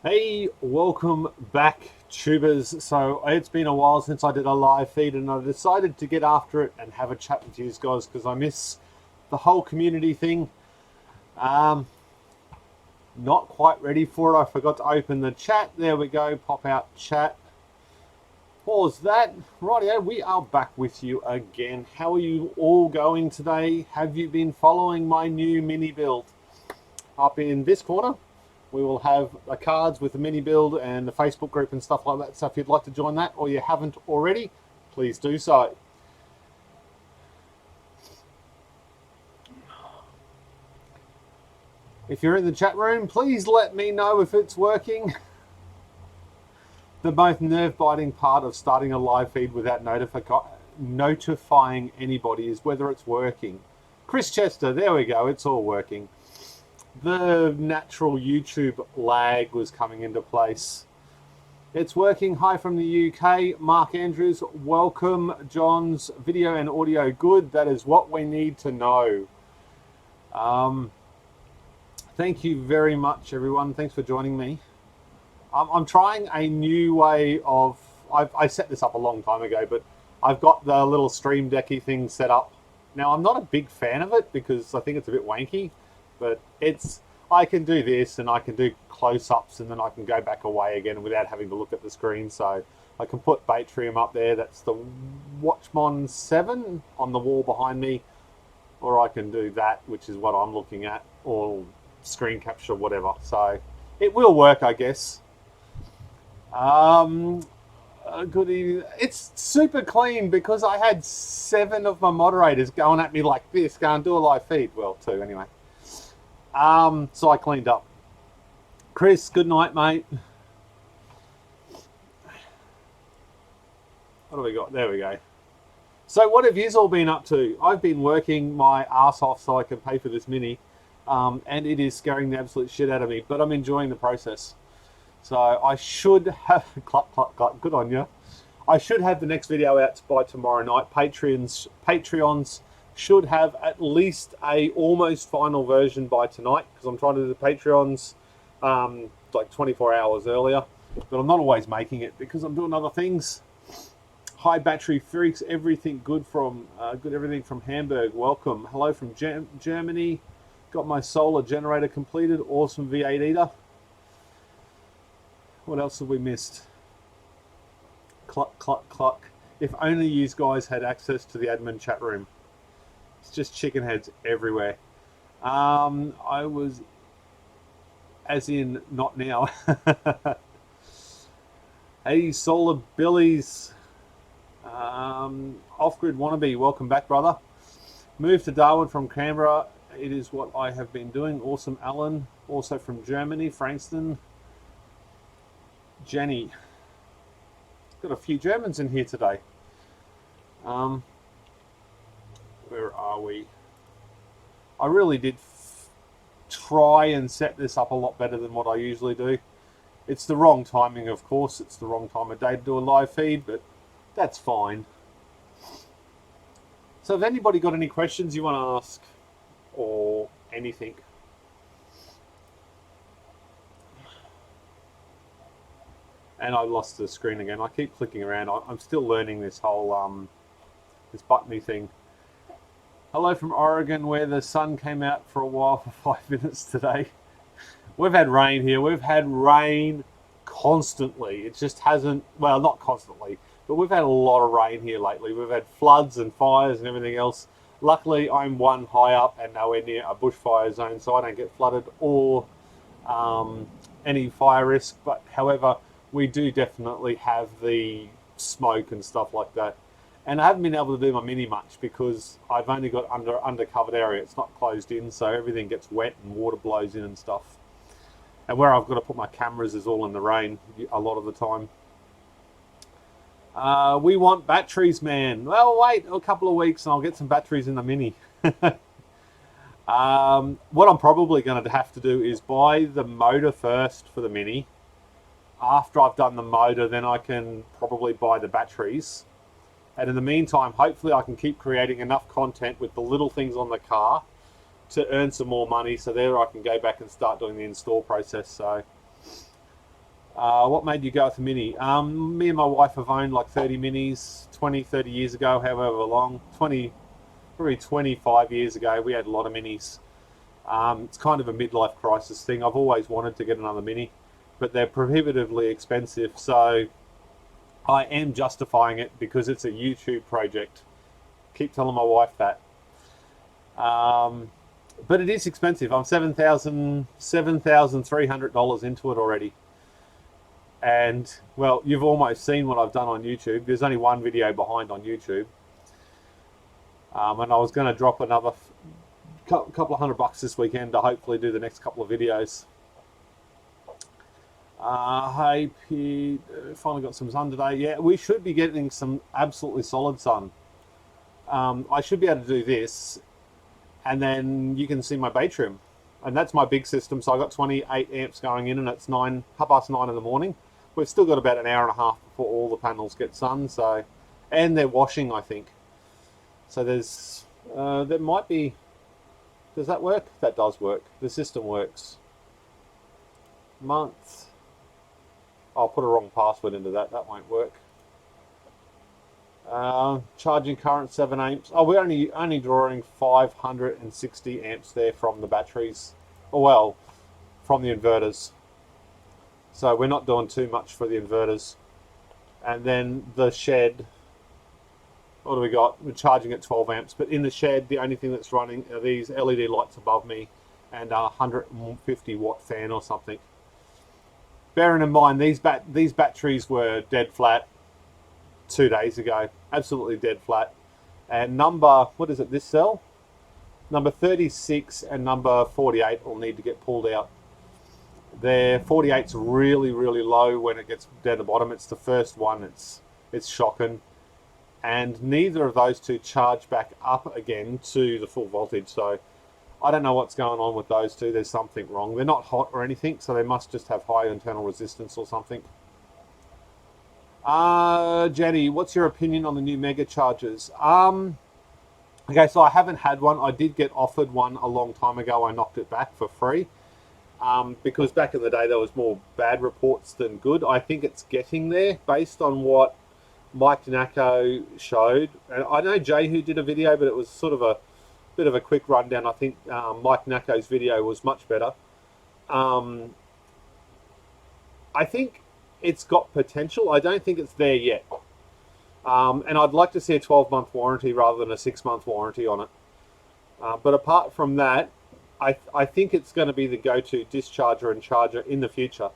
Hey, welcome back, tubers. So it's been a while since I did a live feed, and I decided to get after it and have a chat with you guys because I miss the whole community thing. Um, Not quite ready for it. I forgot to open the chat. There we go. Pop out chat. Pause that. Rightio, we are back with you again. How are you all going today? Have you been following my new mini build? Up in this corner, we will have the cards with the mini build and the Facebook group and stuff like that. So if you'd like to join that or you haven't already, please do so. If you're in the chat room, please let me know if it's working. The most nerve-biting part of starting a live feed without notifying anybody is whether it's working. Chris Chester, there we go, it's all working. The natural YouTube lag was coming into place. It's working. Hi from the UK. Mark Andrews, welcome. John's video and audio good. That is what we need to know. Thank you very much, everyone. Thanks for joining me. I'm trying a new way of. I set this up a long time ago, but I've got the little stream decky thing set up. Now, I'm not a big fan of it because I think it's a bit wanky, but it's. I can do this and I can do close-ups and then I can go back away again without having to look at the screen. So I can put Batrium up there. That's the Watchmon 7 on the wall behind me, or I can do that, which is what I'm looking at, or screen capture, whatever. So it will work, I guess. Um, Good evening. It's super clean because I had 7 of my moderators going at me like this, going do a live feed. Well, 2 anyway. So I cleaned up. Chris, good night, mate. What do we got? There we go. So what have you all been up to? I've been working my ass off so I can pay for this mini, and it is scaring the absolute shit out of me, but I'm enjoying the process. So I should have, cluck, cluck, cluck, good on you. I should have the next video out by tomorrow night. Patreons should have at least a almost final version by tonight because I'm trying to do the Patreons like 24 hours earlier, but I'm not always making it because I'm doing other things. Hi, battery freaks! Everything good from everything from Hamburg. Welcome. Hello from Germany. Got my solar generator completed. Awesome V8 eater. What else have we missed? Cluck, cluck, cluck. If only you guys had access to the admin chat room. It's just chicken heads everywhere. I was, as in, not now. Hey, Solar Billies. Off-grid wannabe, welcome back, brother. Moved to Darwin from Canberra. It is what I have been doing. Awesome, Alan. Also from Germany, Frankston. Jenny. Got a few Germans in here today. Where are we? I really did try and set this up a lot better than what I usually do. It's the wrong timing, of course. It's the wrong time of day to do a live feed, but that's fine. So have anybody got any questions you want to ask or anything? And I lost the screen again. I keep clicking around. I'm still learning this whole this buttony thing. Hello from Oregon, where the sun came out for a while for 5 minutes today. We've had rain here. We've had rain constantly. It just hasn't, well, not constantly, but we've had a lot of rain here lately. We've had floods and fires and everything else. Luckily, I'm one high up and nowhere near a bushfire zone, so I don't get flooded or any fire risk. But however, we do definitely have the smoke and stuff like that. And I haven't been able to do my mini much because I've only got undercovered area. It's not closed in, so everything gets wet and water blows in and stuff. And where I've got to put my cameras is all in the rain a lot of the time. We want batteries, man. Well, wait a couple of weeks and I'll get some batteries in the mini. What I'm probably going to have to do is buy the motor first for the mini. After I've done the motor, then I can probably buy the batteries. And in the meantime, hopefully I can keep creating enough content with the little things on the car to earn some more money. So there I can go back and start doing the install process. So What made you go with the Mini? Me and my wife have owned like 30 Minis 20, 30 years ago, however long, 20, probably 25 years ago, we had a lot of Minis. It's kind of a midlife crisis thing. I've always wanted to get another Mini, but they're prohibitively expensive, so I am justifying it because it's a YouTube project. Keep telling my wife that. But it is expensive. I'm $7,300 into it already. And, well, you've almost seen what I've done on YouTube. There's only one video behind on YouTube. And I was going to drop another couple of $100 this weekend to hopefully do the next couple of videos. Hey, Pete, finally got some sun today. Yeah, we should be getting some absolutely solid sun. I should be able to do this, and then you can see my bay trim. And that's my big system, so I got 28 amps going in, and it's 9:30 in the morning. We've still got about an hour and a half before all the panels get sun, so, and they're washing, I think. So there's, there might be, does that work? That does work. The system works. Month. I'll put a wrong password into that. That won't work. Charging current 7 amps. Oh, we're only drawing 560 amps there from the batteries. Oh, well, from the inverters. So we're not doing too much for the inverters. And then the shed. What do we got? We're charging at 12 amps. But in the shed, the only thing that's running are these LED lights above me and a 150 watt fan or something. Bearing in mind, these batteries were dead flat 2 days ago. Absolutely dead flat. And number, what is it, this cell? Number 36 and number 48 will need to get pulled out. Their 48's really, really low when it gets down the bottom. It's the first one. It's shocking. And neither of those two charge back up again to the full voltage. So I don't know what's going on with those two. There's something wrong. They're not hot or anything, so they must just have high internal resistance or something. Jenny, what's your opinion on the new Mega chargers? Okay, so I haven't had one. I did get offered one a long time ago. I knocked it back for free. Because back in the day there was more bad reports than good. I think it's getting there based on what Mike Nacco showed. And I know Jehu did a video, but it was sort of a bit of a quick rundown. I think Mike Nacco's video was much better. I think it's got potential. I don't think it's there yet. And I'd like to see a 12-month warranty rather than a 6-month warranty on it. But apart from that, I think it's going to be the go-to discharger and charger in the future.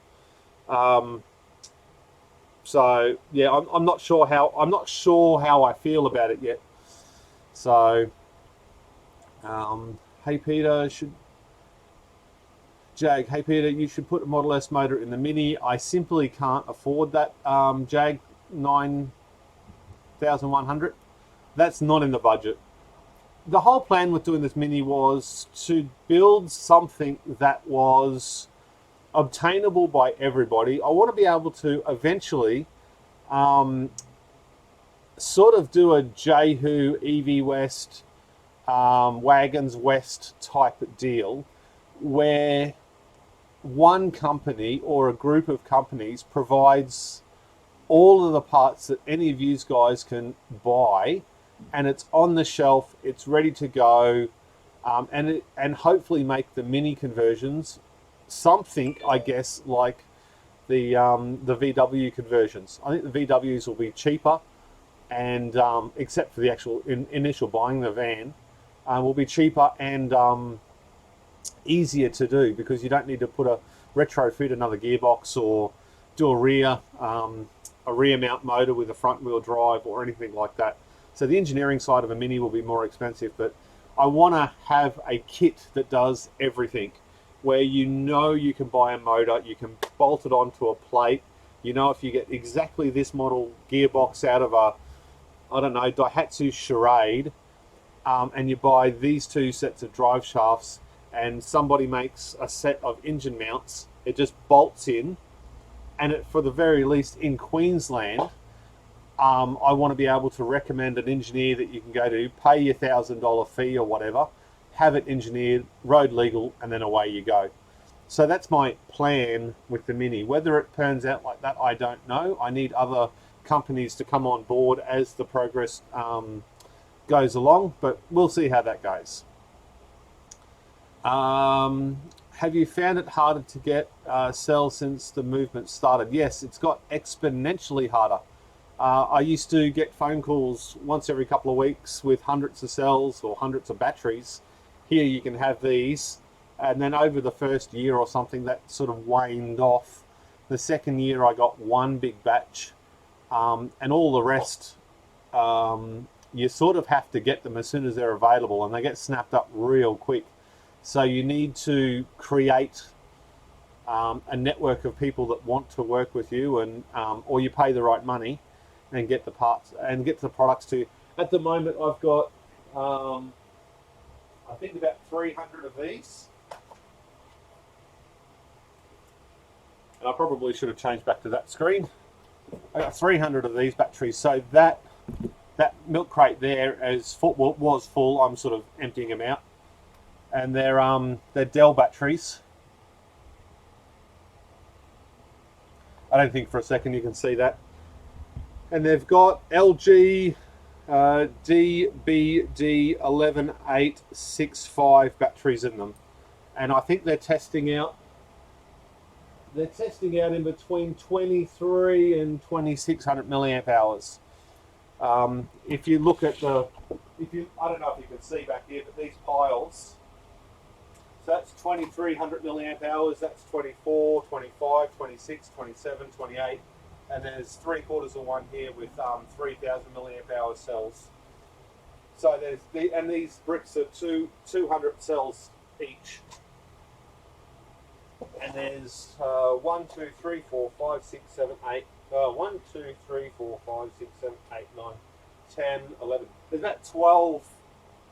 So yeah, I'm not sure how I feel about it yet. So, hey Peter, hey Peter, you should put a Model S motor in the Mini. I simply can't afford that. Jag 9100. That's not in the budget. The whole plan with doing this Mini was to build something that was obtainable by everybody. I want to be able to eventually sort of do a Jehu EV West, Wagons West type deal where one company or a group of companies provides all of the parts that any of you guys can buy, and it's on the shelf, it's ready to go, and hopefully make the Mini conversions something, I guess, like the VW conversions. I think the VWs will be cheaper, and except for the actual initial buying the van, will be cheaper and easier to do because you don't need to retrofit another gearbox or do a rear mount motor with a front wheel drive or anything like that. So the engineering side of a Mini will be more expensive, but I want to have a kit that does everything, where you can buy a motor, you can bolt it onto a plate. You know, if you get exactly this model gearbox out of a, I don't know, Daihatsu Charade, and you buy these two sets of drive shafts, and somebody makes a set of engine mounts, it just bolts in, and it, for the very least in Queensland, I want to be able to recommend an engineer that you can go to, pay your $1,000 fee or whatever, have it engineered, road legal, and then away you go. So that's my plan with the Mini. Whether it turns out like that, I don't know. I need other companies to come on board as the progress goes along, but we'll see how that goes. Have you found it harder to get cells since the movement started? Yes, it's got exponentially harder. I used to get phone calls once every couple of weeks with hundreds of cells or hundreds of batteries. Here you can have these, and then over the first year or something that sort of waned off. The second year I got one big batch, and all the rest you sort of have to get them as soon as they're available, and they get snapped up real quick. So you need to create a network of people that want to work with you, and or you pay the right money and get the parts and get the products to you. At the moment, I've got I think about 300 of these, and I probably should have changed back to that screen. I got 300 of these batteries, so that milk crate there is full, well, was full. I'm sort of emptying them out, and they're Dell batteries. I don't think for a second you can see that. And they've got LG DBD11865 batteries in them, and I think they're testing out in between 23 and 2600 milliamp hours. If you look at I don't know if you can see back here, but these piles, so that's 2300 milliamp hours, that's 24, 25, 26, 27, 28, and there's 3/4 of one here with 3000 milliamp hour cells. So and these bricks are 200 cells each. And there's 1, 2, 3, 4, 5, 6, 7, 8. 1, 2, 3, 4, 5, 6, 7, 8, 9, 10, 11. There's about 12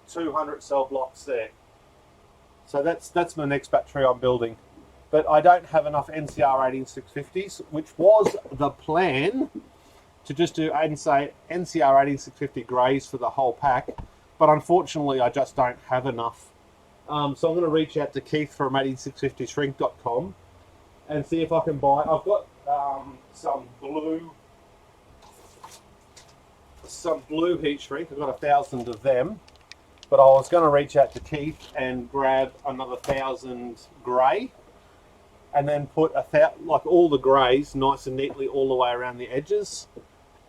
200 cell blocks there. So that's my next battery I'm building. But I don't have enough NCR 18650s, which was the plan, to just do NCR 18650 greys for the whole pack. But unfortunately, I just don't have enough. So I'm going to reach out to Keith from 8650shrink.com and see if I can buy. I've got some blue heat shrink. I've got 1,000 of them, but I was going to reach out to Keith and grab another 1,000 grey, and then put like all the greys nice and neatly all the way around the edges.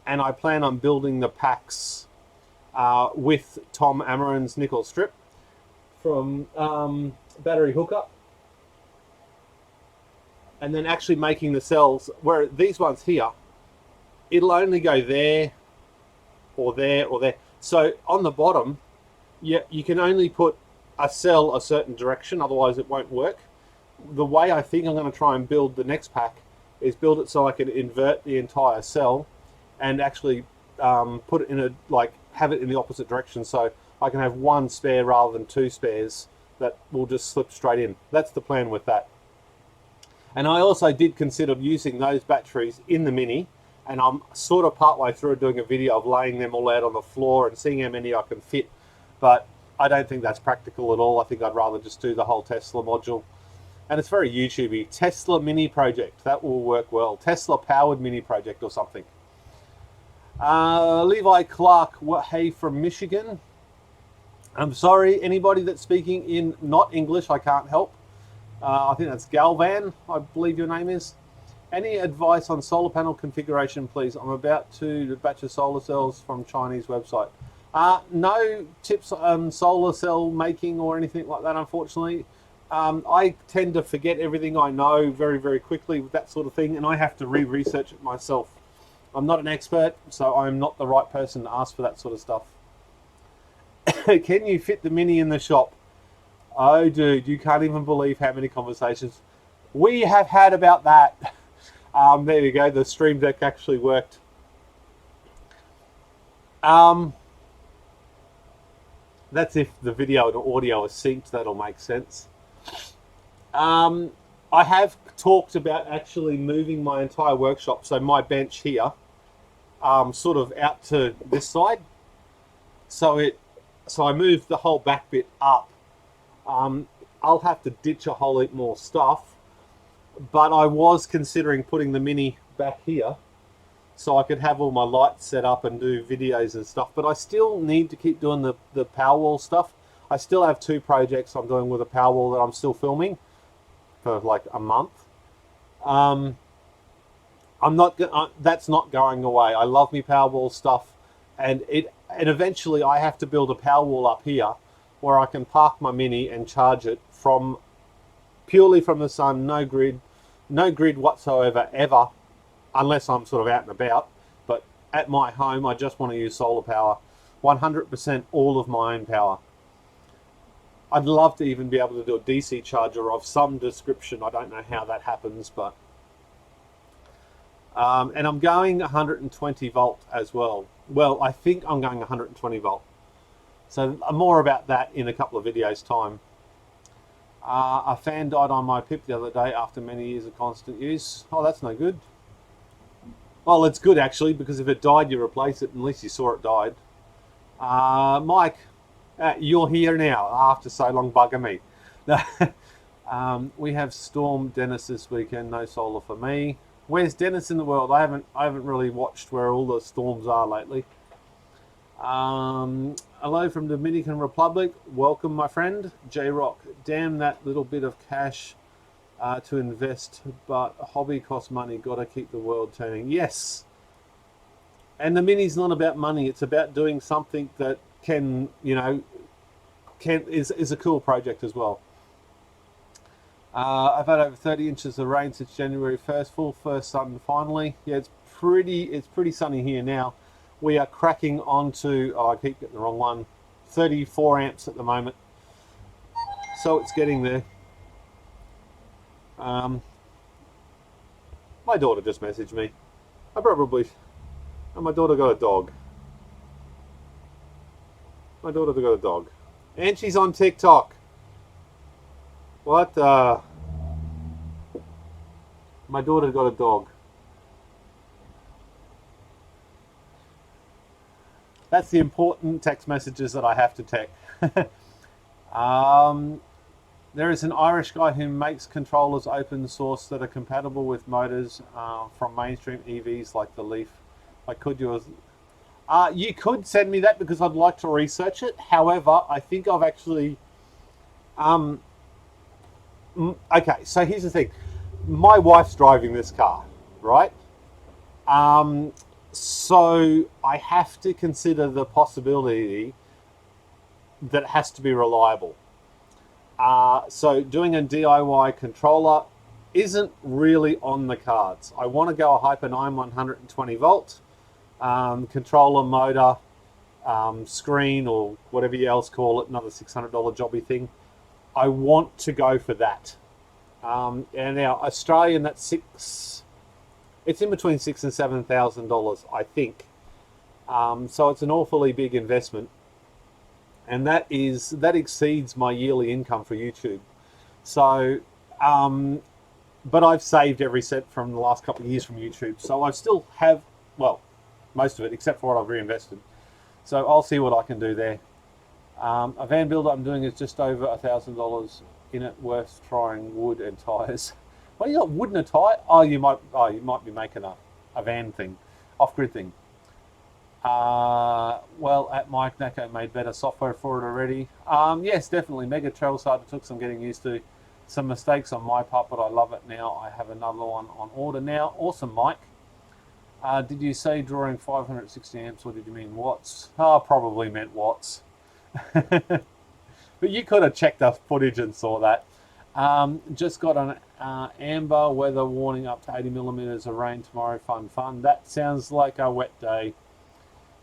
And I plan on building the packs with Tom Amarin's nickel strip from Battery Hookup, and then actually making the cells, where these ones here, it'll only go there or there or there. So on the bottom, you can only put a cell a certain direction, otherwise it won't work. The way I think I'm going to try and build the next pack is build it so I can invert the entire cell and actually put it in have it in the opposite direction, so I can have one spare rather than two spares that will just slip straight in. That's the plan with that. And I also did consider using those batteries in the Mini, and I'm sort of partway through doing a video of laying them all out on the floor and seeing how many I can fit, but I don't think that's practical at all. I think I'd rather just do the whole Tesla module. And it's very YouTubey. Tesla Mini Project, that will work well. Tesla Powered Mini Project or something. Levi Clark, hey, from Michigan. I'm sorry, anybody that's speaking in not English, I can't help. I think that's Galvan, I believe your name is. Any advice on solar panel configuration, please? I'm about to batch of solar cells from Chinese website. No tips on solar cell making or anything like that, unfortunately. I tend to forget everything I know very, very quickly with that sort of thing, and I have to re-research it myself. I'm not an expert, so I'm not the right person to ask for that sort of stuff. Can you fit the Mini in the shop? Oh, dude, you can't even believe how many conversations we have had about that. There we go. The Stream Deck actually worked. That's if the video and audio are synced. That'll make sense. I have talked about actually moving my entire workshop, so my bench here, sort of out to this side. So I moved the whole back bit up. I'll have to ditch a whole heap more stuff, but I was considering putting the Mini back here so I could have all my lights set up and do videos and stuff. But I still need to keep doing the Powerwall stuff. I still have 2 projects I'm doing with a Powerwall that I'm still filming for like a month. I'm not. That's not going away. I love me Powerwall stuff, and eventually I have to build a Powerwall up here where I can park my Mini and charge it from purely from the sun, no grid whatsoever ever, unless I'm sort of out and about. But at my home, I just want to use solar power, 100% all of my own power. I'd love to even be able to do a DC charger of some description. I don't know how that happens, but and I'm going 120 volt as well. Well, I think I'm going 120 volt. So more about that in a couple of videos time. A fan died on my PIP the other day after many years of constant use. Oh, that's no good. Well, it's good actually, because if it died, you replace it. At least you saw it died. Mike, you're here now after so long bugging me. We have Storm Dennis this weekend. No solar for me. Where's Dennis in the world? I haven't really watched where all the storms are lately. Hello from Dominican Republic. Welcome, my friend. J-Rock. Damn that little bit of cash to invest, but hobby costs money. Gotta keep the world turning. Yes. And the Mini's not about money. It's about doing something that can, is a cool project as well. I've had over 30 inches of rain since January 1st. Full first sun finally. Yeah, it's pretty sunny here now. We are cracking onto, I keep getting the wrong one, 34 amps at the moment. So it's getting there. My daughter just messaged me. My daughter got a dog. And she's on TikTok. What? My daughter got a dog. That's the important text messages that I have to text. There is an Irish guy who makes controllers open source that are compatible with motors from mainstream EVs like the Leaf. You could send me that because I'd like to research it. However, I think I've actually... okay, so here's the thing. My wife's driving this car, right? So I have to consider the possibility that it has to be reliable. So doing a DIY controller isn't really on the cards. I want to go a Hyper 9 120 volt controller, motor, screen, or whatever you else call it, another $600 jobby thing. I want to go for that. And now Australian, that's it's in between $6,000 and $7,000, I think. So it's an awfully big investment, and that exceeds my yearly income for YouTube. So, but I've saved every cent from the last couple of years from YouTube, so I still have, well, most of it except for what I've reinvested. So I'll see what I can do there. A van build I'm doing is just over $1,000 in it, worth trying wood and tires. What do you got, wood and a tire? You might be making a van thing, off-grid thing. Well, at Mike Nako made better software for it already. Yes, definitely. Mega Trail Starter took some getting used to, some mistakes on my part, but I love it now. I have another one on order now. Awesome, Mike. Did you say drawing 560 amps, or did you mean watts? Probably meant watts. But you could have checked the footage and saw that. Just got an amber weather warning up to 80 millimeters of rain tomorrow. Fun. That sounds like a wet day.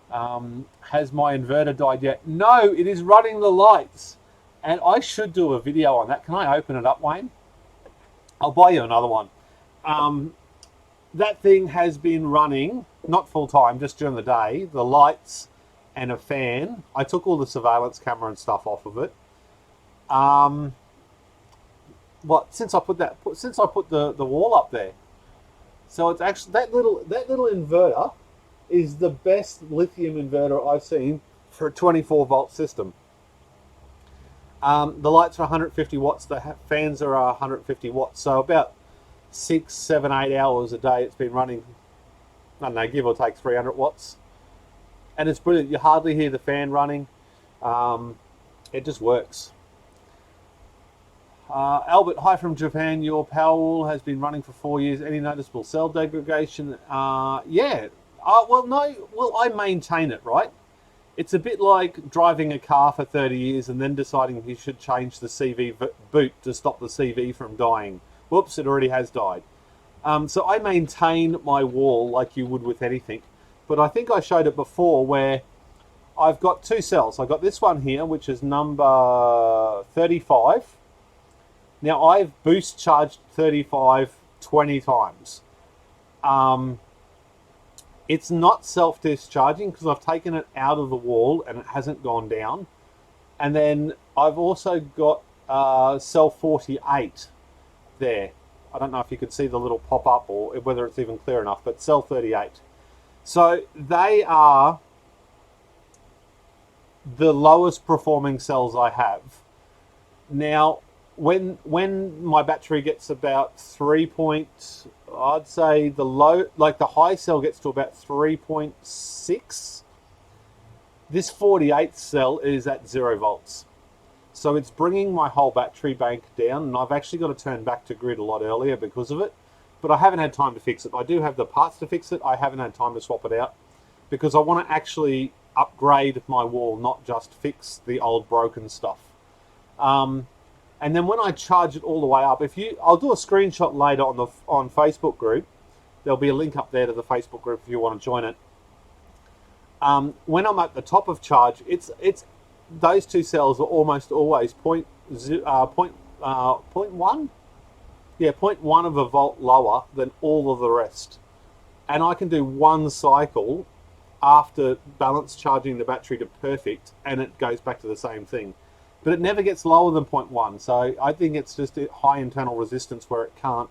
Has my inverter died yet? No, it is running the lights. And I should do a video on that. Can I open it up, Wayne? I'll buy you another one. That thing has been running, not full time, just during the day, the lights and a fan. I took all the surveillance camera and stuff off of it. Since I put the wall up there. So it's actually that little inverter is the best lithium inverter I've seen for a 24 volt system. The lights are 150 watts, the fans are 150 watts, so about 6, 7, 8 hours a day it's been running. I don't know, give or take 300 watts. And it's brilliant. You hardly hear the fan running. It just works. Albert, hi from Japan. Your Powerwall has been running for 4 years. Any noticeable cell degradation? Yeah. I maintain it, right? It's a bit like driving a car for 30 years and then deciding you should change the CV boot to stop the CV from dying. Whoops, it already has died. So I maintain my wall like you would with anything. But I think I showed it before where I've got two cells. I've got this one here, which is number 35. Now, I've boost charged 35 20 times. It's not self-discharging because I've taken it out of the wall and it hasn't gone down. And then I've also got cell 48 there. I don't know if you could see the little pop-up or whether it's even clear enough, but cell 38. So they are the lowest performing cells I have. Now, when my battery gets about I'd say the high cell gets to about 3.6. This 48th cell is at 0 volts. So it's bringing my whole battery bank down, and I've actually got to turn back to grid a lot earlier because of it. But I haven't had time to fix it. I do have the parts to fix it. I haven't had time to swap it out because I want to actually upgrade my wall, not just fix the old broken stuff. And then when I charge it all the way up, I'll do a screenshot later on Facebook group. There'll be a link up there to the Facebook group if you want to join it. When I'm at the top of charge, it's those two cells are almost always 0.1 of a volt lower than all of the rest. And I can do one cycle after balance charging the battery to perfect, and it goes back to the same thing. But it never gets lower than 0.1, so I think it's just a high internal resistance where it can't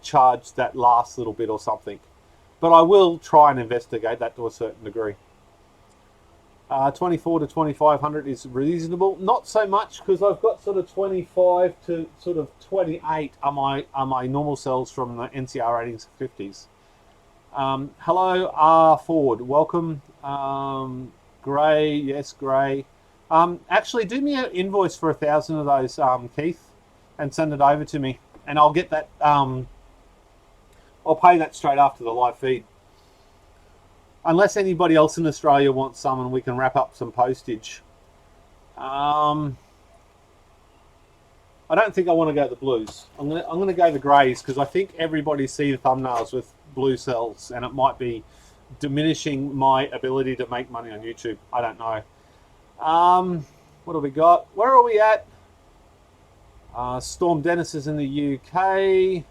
charge that last little bit or something. But I will try and investigate that to a certain degree. 24 to 2500 is reasonable. Not so much, because I've got sort of 25 to sort of 28 are my normal cells from the NCR ratings 50s. Hello, R. Ford. Welcome. Gray, yes, Gray. Actually, do me an invoice for 1,000 of those, Keith, and send it over to me, and I'll get that. I'll pay that straight after the live feed. Unless anybody else in Australia wants some, and we can wrap up some postage. I don't think I want to go the blues. I'm gonna go the greys because I think everybody sees the thumbnails with blue cells, and it might be diminishing my ability to make money on YouTube. I don't know. What have we got? Where are we at? Storm Dennis is in the UK.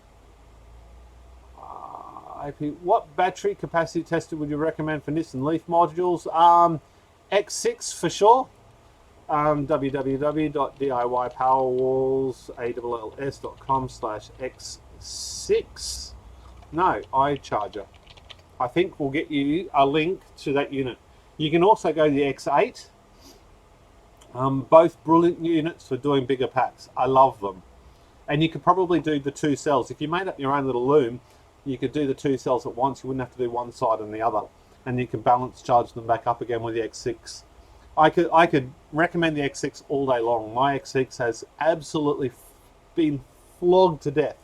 What battery capacity tester would you recommend for Nissan Leaf modules? X6 for sure. www.diypowerwalls.com/X6. No, iCharger. I think we'll get you a link to that unit. You can also go to the X8. Both brilliant units for doing bigger packs. I love them. And you could probably do the two cells. If you made up your own little loom, you could do the two cells at once. You wouldn't have to do one side and the other. And you can balance charge them back up again with the X6. I could recommend the X6 all day long. My X6 has absolutely been flogged to death.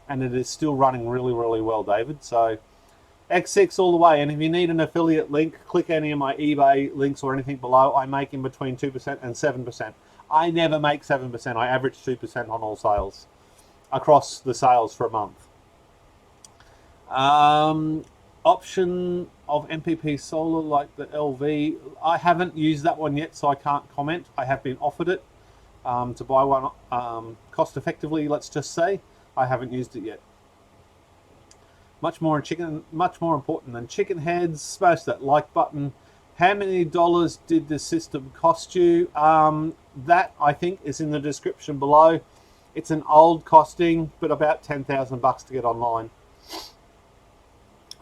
And it is still running really, really well, David. So X6 all the way. And if you need an affiliate link, click any of my eBay links or anything below. I make in between 2% and 7%. I never make 7%. I average 2% on all sales across the sales for a month. Option of MPP solar like the LV. I haven't used that one yet, so I can't comment. I have been offered it to buy one cost effectively, let's just say. I haven't used it yet. Much more important than chicken heads. Smash that like button. How many dollars did the system cost you? That I think is in the description below. It's an old costing, but about $10,000 to get online.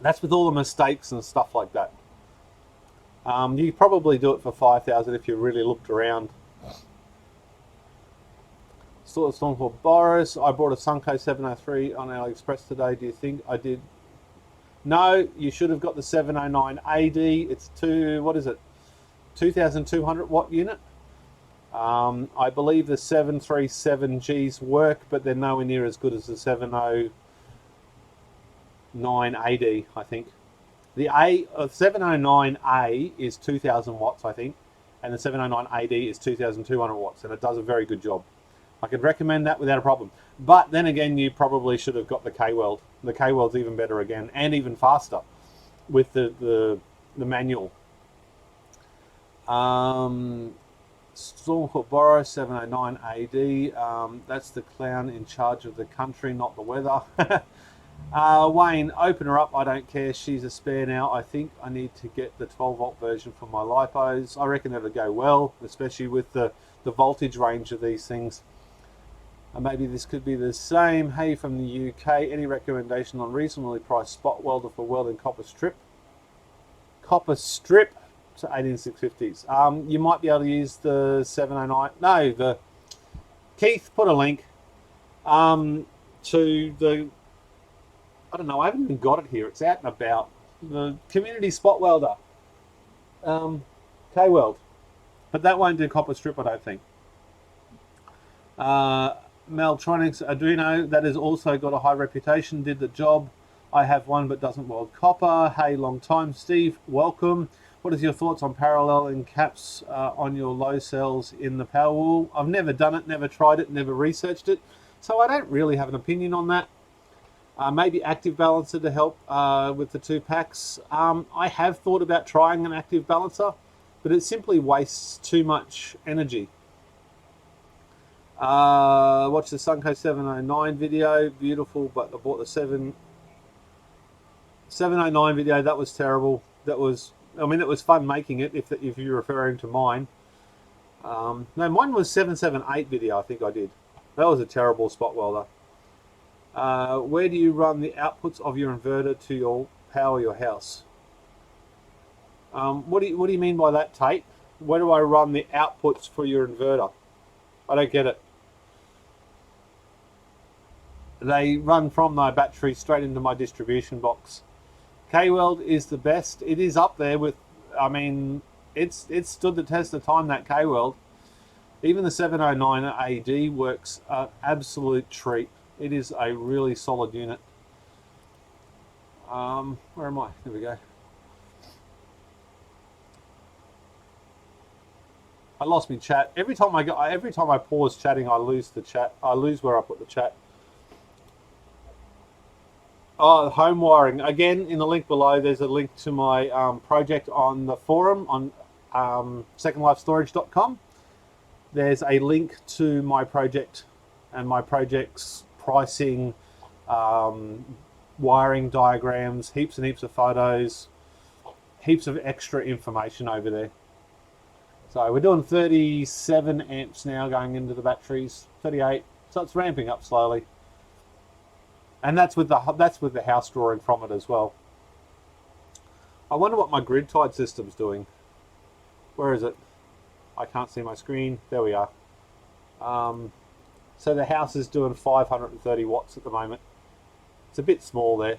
That's with all the mistakes and stuff like that. You could probably do it for $5,000 if you really looked around. Saw a storm for Boris. I bought a Sunco 703 on AliExpress today. Do you think I did? No, you should have got the 709 AD. It's what is it? 2,200 watt unit. I believe the 737Gs work, but they're nowhere near as good as the 709 AD, I think. The 709A is 2,000 watts, I think, and the 709 AD is 2,200 watts, and it does a very good job. I could recommend that without a problem. But then again, you probably should have got the K-Weld. The K-Weld's even better again, and even faster with the manual. Storm for Boris 709 AD. That's the clown in charge of the country, not the weather. Wayne, open her up. I don't care. She's a spare now. I think I need to get the 12 volt version for my lipos. I reckon that'll go well, especially with the voltage range of these things. Maybe this could be the same. Hey, from the UK, any recommendation on reasonably priced spot welder for welding copper strip? Copper strip to 18650s. You might be able to use the 709. No, Keith put a link to the. I don't know. I haven't even got it here. It's out and about. The community spot welder, K-Weld, but that won't do copper strip, I don't think. Meltronics Arduino, that has also got a high reputation, did the job. I have one but doesn't weld copper. Hey, long time. Steve, welcome. What is your thoughts on parallel and caps on your low cells in the Powerwall? I've never done it, never tried it, never researched it, so I don't really have an opinion on that. Maybe active balancer to help with the 2 packs. I have thought about trying an active balancer, but it simply wastes too much energy. Watch the Sunco 709 video, beautiful, but I bought the 709 video. That was terrible. That was, I mean, it was fun making it, if you're referring to mine. No, mine was 778 video, I think I did. That was a terrible spot welder. Where do you run the outputs of your inverter to power your house? What do you mean by that, Tate? Where do I run the outputs for your inverter? I don't get it. They run from my battery straight into my distribution box. K-Weld is the best. It is up there with, I mean, it's stood the test of time, that K-Weld. Even the 709 AD works an absolute treat. It is a really solid unit. Where am I? There we go. I lost my chat. Every time I pause chatting, I lose the chat. I lose where I put the chat. Oh, home wiring. Again, in the link below, there's a link to my project on the forum on secondlifestorage.com. There's a link to my project and my project's pricing, wiring diagrams, heaps and heaps of photos, heaps of extra information over there. So we're doing 37 amps now going into the batteries, 38. So it's ramping up slowly. And that's with the house drawing from it as well. I wonder what my grid tied system's doing. Where is it? I can't see my screen. There we are. So the house is doing 530 watts at the moment. It's a bit small there.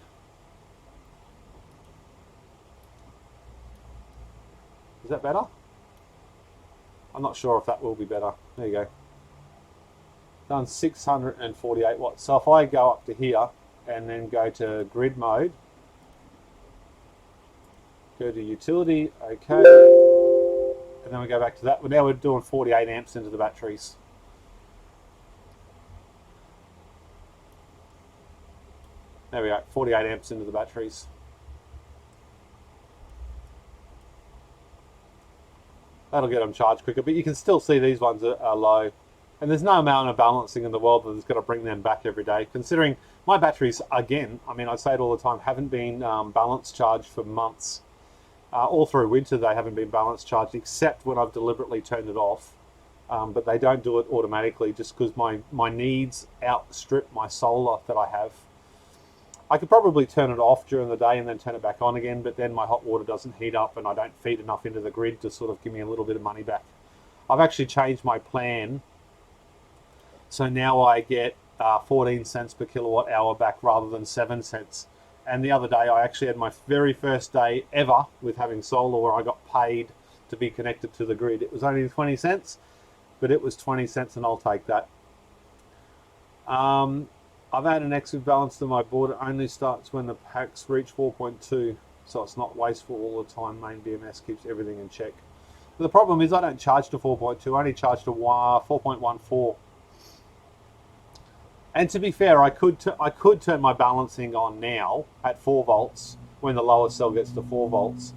Is that better? I'm not sure if that will be better. There you go. Done 648 watts. So if I go up to here and then go to grid mode, go to utility, okay, and then we go back to that. Well, now we're doing 48 amps into the batteries. There we go, 48 amps into the batteries. That'll get them charged quicker, but you can still see these ones are low. And there's no amount of balancing in the world that's going to bring them back every day. Considering my batteries, again, I mean, I say it all the time, haven't been balance charged for months. All through winter, they haven't been balance charged, except when I've deliberately turned it off. But they don't do it automatically just because my needs outstrip my solar that I have. I could probably turn it off during the day and then turn it back on again, but then my hot water doesn't heat up and I don't feed enough into the grid to sort of give me a little bit of money back. I've actually changed my plan So now I get 14 cents per kilowatt hour back rather than 7 cents. And the other day I actually had my very first day ever with having solar where I got paid to be connected to the grid. It was only 20 cents, but it was 20 cents and I'll take that. I've had an exit balance to my board. It only starts when the packs reach 4.2, so it's not wasteful all the time. Main BMS keeps everything in check. But the problem is I don't charge to 4.2, I only charge to 4.14. And to be fair, I could turn my balancing on now at 4 volts when the lower cell gets to 4 volts.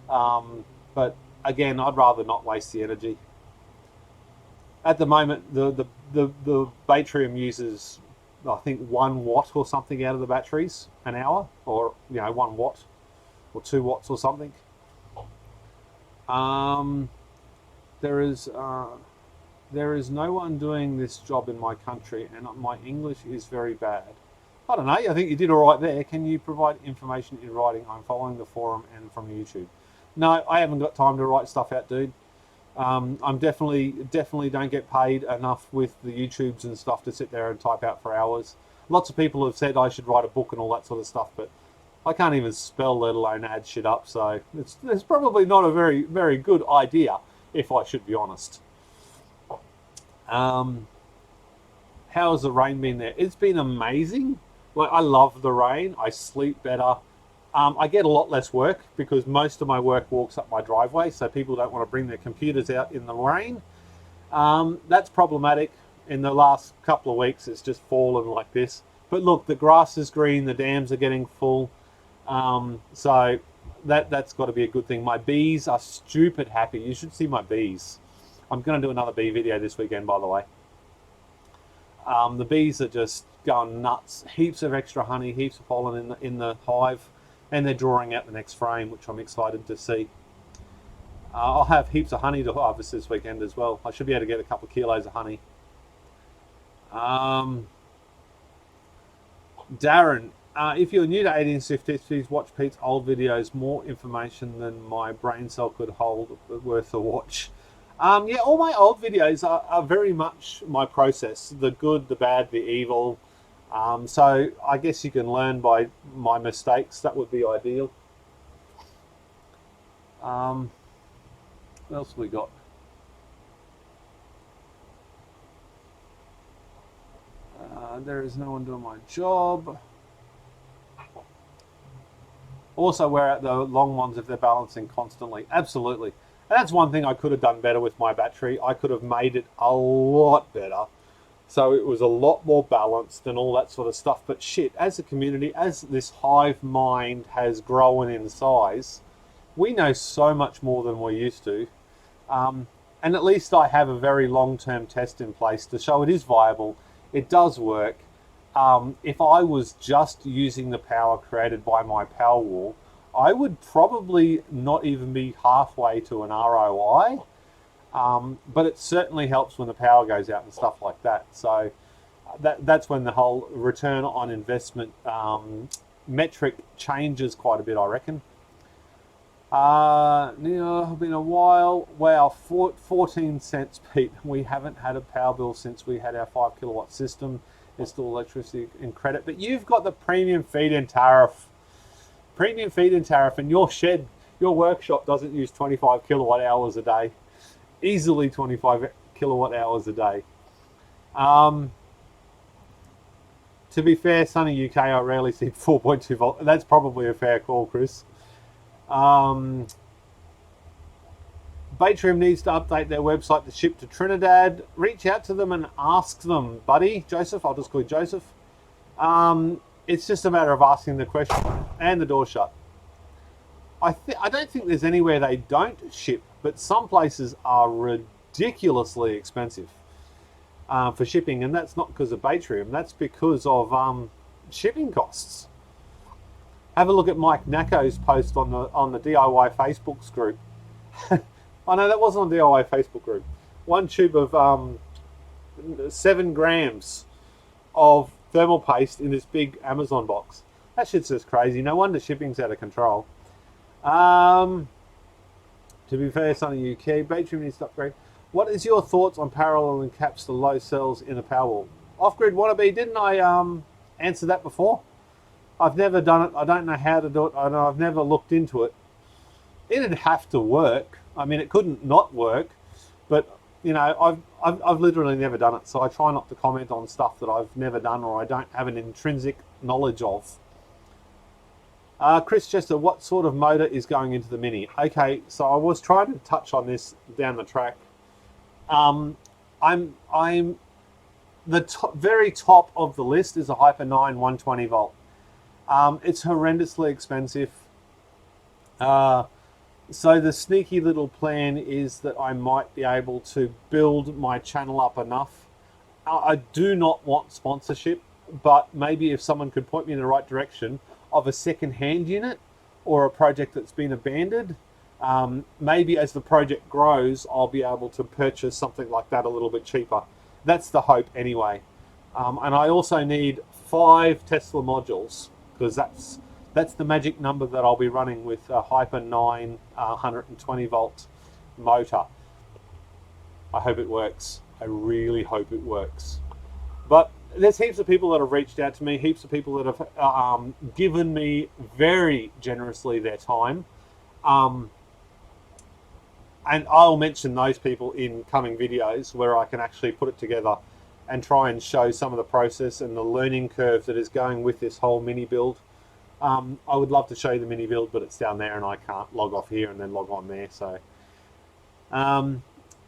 But again, I'd rather not waste the energy. At the moment, the Batrium uses, I think, 1 watt or something out of the batteries an hour, or 1 watt or 2 watts or something. There is no one doing this job in my country, and my English is very bad. I don't know. I think you did all right there. Can you provide information in writing? I'm following the forum and from YouTube. No, I haven't got time to write stuff out, dude. I'm definitely don't get paid enough with the YouTubes and stuff to sit there and type out for hours. Lots of people have said I should write a book and all that sort of stuff, but I can't even spell, let alone add shit up. So it's probably not a very, very good idea, if I should be honest. How's the rain been there? It's been amazing. Like, I love the rain. I sleep better. I get a lot less work because most of my work walks up my driveway, so people don't want to bring their computers out in the rain. That's problematic. In the last couple of weeks, it's just fallen like this. But look, the grass is green, the dams are getting full, so that's got to be a good thing. My bees are stupid happy. You should see my bees. I'm going to do another bee video this weekend, by the way. The bees are just going nuts. Heaps of extra honey, heaps of pollen in the hive. And they're drawing out the next frame, which I'm excited to see. I'll have heaps of honey to harvest this weekend as well. I should be able to get a couple of kilos of honey. Darren, if you're new to 1850s, please watch Pete's old videos. More information than my brain cell could hold, worth a watch. Yeah, all my old videos are very much my process. The good, the bad, the evil. So I guess you can learn by my mistakes. That would be ideal. What else have we got? There is no one doing my job. Also wear out the long ones if they're balancing constantly. Absolutely. And that's one thing I could have done better with my battery. I could have made it a lot better, so it was a lot more balanced and all that sort of stuff. But shit, as a community, as this hive mind has grown in size, we know so much more than we used to. And at least I have a very long-term test in place to show it is viable. It does work. If I was just using the power created by my Powerwall, I would probably not even be halfway to an ROI. But it certainly helps when the power goes out and stuff like that. So that's when the whole return on investment metric changes quite a bit, I reckon. Been a while. Wow, 14 cents, Pete. We haven't had a power bill since we had our 5 kilowatt system. It's still electricity and credit. But you've got the premium feed-in tariff. Premium feed-in tariff, and your shed, your workshop doesn't use 25 kilowatt hours a day. Easily 25 kilowatt hours a day. To be fair, sunny UK, I rarely see 4.2 volt. That's probably a fair call, Chris. Batrium needs to update their website to ship to Trinidad. Reach out to them and ask them, buddy. Joseph, I'll just call you Joseph. It's just a matter of asking the question. And the door shut. I don't think there's anywhere they don't ship, but some places are ridiculously expensive for shipping, and that's not because of Batrium. That's because of shipping costs. Have a look at Mike Nako's post on the DIY Facebook group. Oh no, that wasn't on the DIY Facebook group. 1 tube of 7 grams of thermal paste in this big Amazon box. That shit's just crazy. No wonder shipping's out of control. To be fair, it's on the UK. Batrium needs to upgrade. What is your thoughts on paralleling caps to low cells in a Powerwall? Off-grid wannabe, didn't I answer that before? I've never done it. I don't know how to do it. I've never looked into it. It'd have to work. I mean, it couldn't not work, but you know, I've literally never done it, so I try not to comment on stuff that I've never done or I don't have an intrinsic knowledge of. Chris Chester, what sort of motor is going into the Mini? Okay, so I was trying to touch on this down the track. I'm the very top of the list is a Hyper 9 120 volt. It's horrendously expensive. So the sneaky little plan is that I might be able to build my channel up enough. I do not want sponsorship, but maybe if someone could point me in the right direction of a second-hand unit or a project that's been abandoned, maybe as the project grows, I'll be able to purchase something like that a little bit cheaper. That's the hope anyway. And I also need 5 Tesla modules, because that's the magic number that I'll be running with a Hyper 9 120 volt motor. I hope it works. I really hope it works. But there's heaps of people that have reached out to me, heaps of people that have given me very generously their time. And I'll mention those people in coming videos where I can actually put it together and try and show some of the process and the learning curve that is going with this whole mini build. I would love to show you the mini build, but it's down there and I can't log off here and then log on there. So,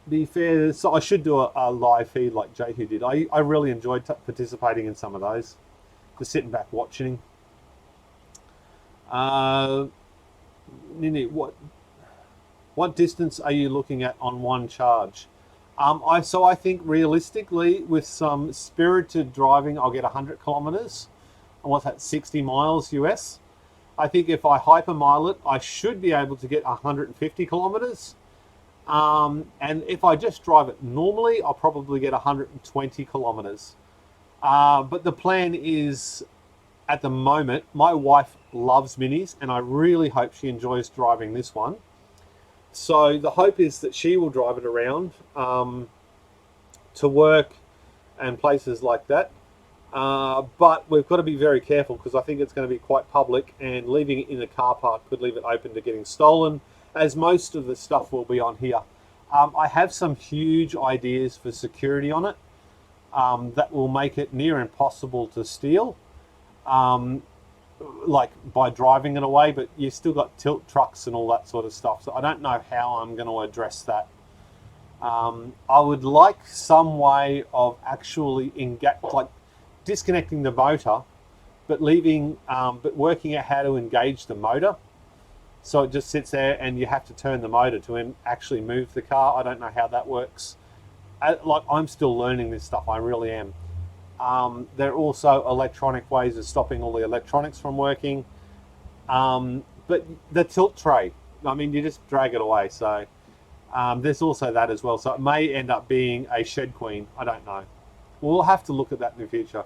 be fair, so I should do a live feed like Jehu did. I really enjoyed participating in some of those, just sitting back watching. Nini, what distance are you looking at on one charge? I think realistically, with some spirited driving, I'll get 100 kilometers. And what's that, 60 miles US? I think if I hyper mile it, I should be able to get 150 kilometers. And if I just drive it normally, I'll probably get 120 kilometers. But the plan is, at the moment, my wife loves minis, and I really hope she enjoys driving this one. So the hope is that she will drive it around to work and places like that. But we've got to be very careful, because I think it's going to be quite public, and leaving it in a car park could leave it open to getting stolen, as most of the stuff will be on here. I have some huge ideas for security on it that will make it near impossible to steal, like by driving it away, but you've still got tilt trucks and all that sort of stuff, so I don't know how I'm going to address that. I would like some way of actually like disconnecting the motor, but working out how to engage the motor, so it just sits there and you have to turn the motor to actually move the car. I don't know how that works. Like, I'm still learning this stuff, I really am. There are also electronic ways of stopping all the electronics from working, but the tilt tray, I mean, you just drag it away, so there's also that as well. So it may end up being a shed queen, I don't know. We'll have to look at that in the future.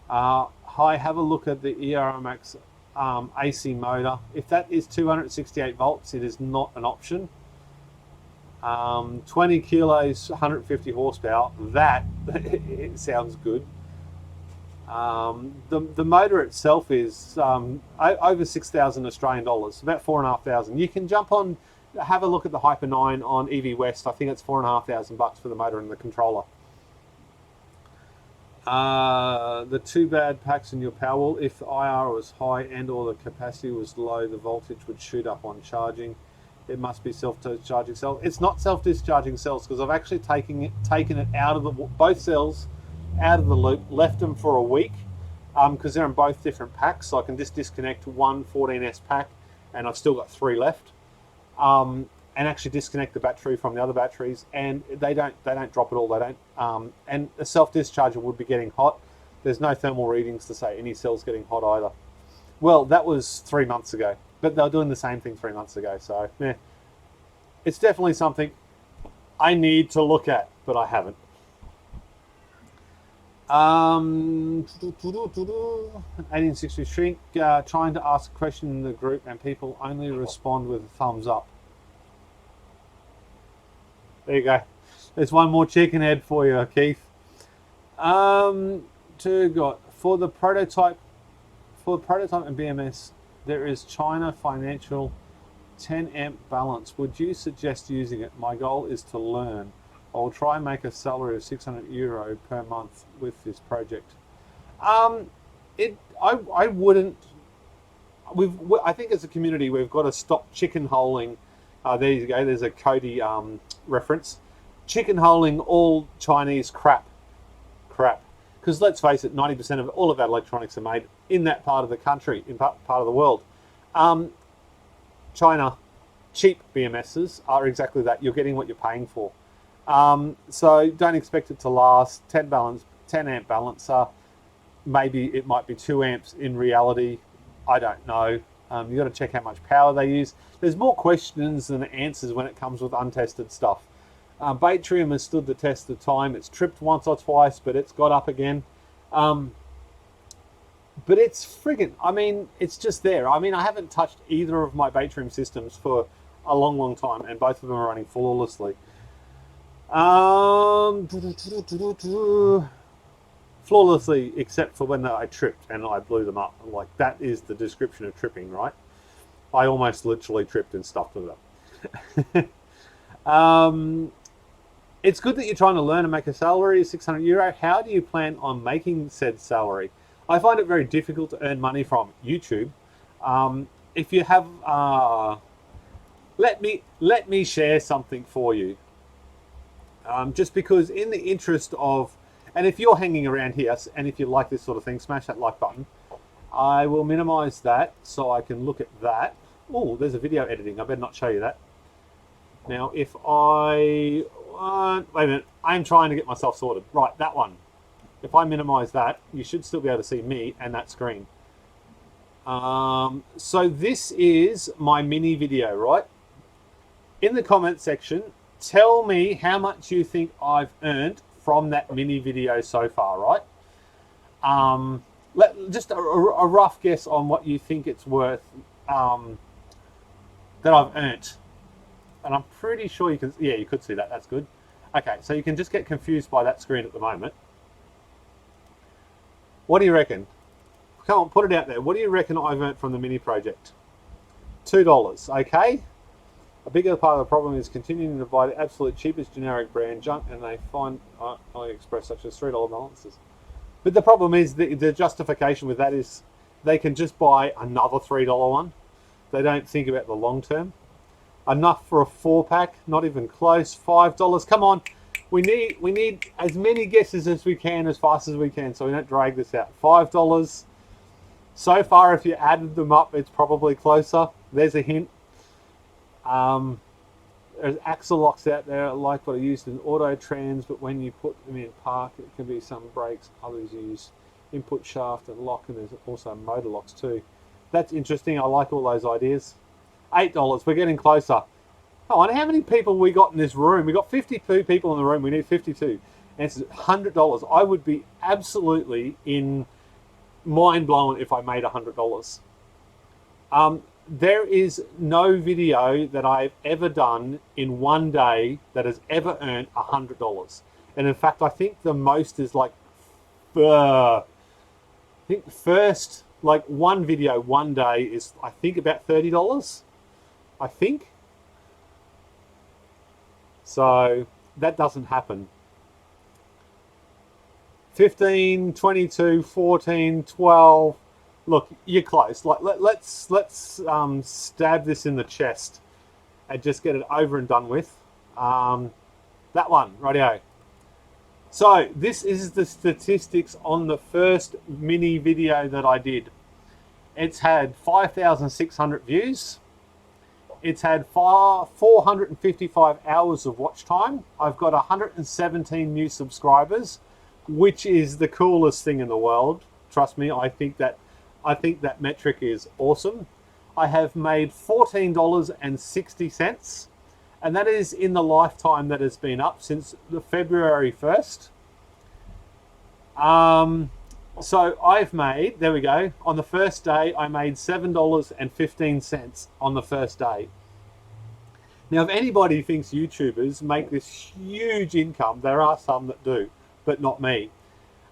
Hi, have a look at the ERMX AC motor. If that is 268 volts, it is not an option. 20 kilos, 150 horsepower, that it sounds good. The motor itself is over 6,000 Australian dollars, about 4,500. You can jump on, have a look at the Hyper 9 on EV West. I think it's 4,500 bucks for the motor and the controller. The 2 bad packs in your Powerwall, if the IR was high and or the capacity was low, the voltage would shoot up on charging. It must be self-discharging cells. It's not self-discharging cells, because I've actually taken it out of both cells out of the loop, left them for a week, because they're in both different packs, so I can just disconnect one 14S pack and I've still got 3 left, and actually disconnect the battery from the other batteries, and they don't drop at all. They don't, and a self-discharger would be getting hot. There's no thermal readings to say any cell's getting hot either. Well, that was 3 months ago, but they were doing the same thing 3 months ago, so yeah, it's definitely something I need to look at, but I haven't. 1860 Shrink, trying to ask a question in the group and people only respond with a thumbs up. There you go. There's one more chicken head for you, Keith. To God, for the prototype and BMS, there is China Financial 10 amp balance. Would you suggest using it? My goal is to learn. I will try and make a salary of €600 per month with this project. I wouldn't. I think as a community we've got to stop chicken holing. There you go. There's a Cody reference. Chicken holing all Chinese crap. Because let's face it, 90% of all of our electronics are made in that part of the country, in part of the world. China, cheap BMSs are exactly that. You're getting what you're paying for. So don't expect it to last. 10 amp balancer. Maybe it might be 2 amps in reality. I don't know. You've got to check how much power they use. There's more questions than answers when it comes with untested stuff. Batrium has stood the test of time. It's tripped once or twice, but it's got up again. But it's friggin', I mean, it's just there. I mean, I haven't touched either of my Batrium systems for a long time, and both of them are running flawlessly. Flawlessly, except for when I tripped and I blew them up. Like, that is the description of tripping, right? I almost literally tripped and stuffed it up. It's good that you're trying to learn and make a salary of €600. How do you plan on making said salary? I find it very difficult to earn money from YouTube. If you have, let me share something for you. Just because in the interest of, and if you're hanging around here, and if you like this sort of thing, smash that like button. I will minimize that so I can look at that. Oh, there's a video editing. I better not show you that. Now, if I, wait a minute, I'm trying to get myself sorted. Right, that one. If I minimize that, you should still be able to see me and that screen. So this is my mini video, right? In the comment section, tell me how much you think I've earned from that mini video so far, right? Just a rough guess on what you think it's worth that I've earned. And I'm pretty sure you can, yeah, you could see that. That's good. Okay, so you can just get confused by that screen at the moment. What do you reckon? Come on, put it out there. What do you reckon I've earned from the mini project? $2, okay? A bigger part of the problem is continuing to buy the absolute cheapest generic brand junk, and they find AliExpress such as $3 balances. But the problem is the justification with that is they can just buy another $3 one. They don't think about the long term. Enough for a 4-pack, not even close. $5. Come on, we need as many guesses as we can, as fast as we can, so we don't drag this out. $5. So far, if you added them up, it's probably closer. There's a hint. There's axle locks out there, like what I used in auto trans, but when you put them in park, it can be some brakes. Others use input shaft and lock, and there's also motor locks too. That's interesting. I like all those ideas. $8. We're getting closer. Oh, and how many people we got in this room? We got 52 people in the room. We need 52. And it's $100. I would be absolutely mind blown if I made $100. There is no video that I've ever done in one day that has ever earned $100. And in fact, I think the most is like, I think the first, like one video one day is, I think, about $30. I think. So that doesn't happen. 15, 22, 14, 12. Look, you're close. Like let's stab this in the chest and just get it over and done with. That one, rightio. So this is the statistics on the first mini video that I did. It's had 5,600 views. It's had 455 hours of watch time. I've got 117 new subscribers, which is the coolest thing in the world. Trust me, I think that metric is awesome. I have made $14.60, and that is in the lifetime that has been up since the February 1st. So I've made, there we go, on the first day I made $7.15 on the first day. Now, if anybody thinks YouTubers make this huge income, there are some that do, but not me.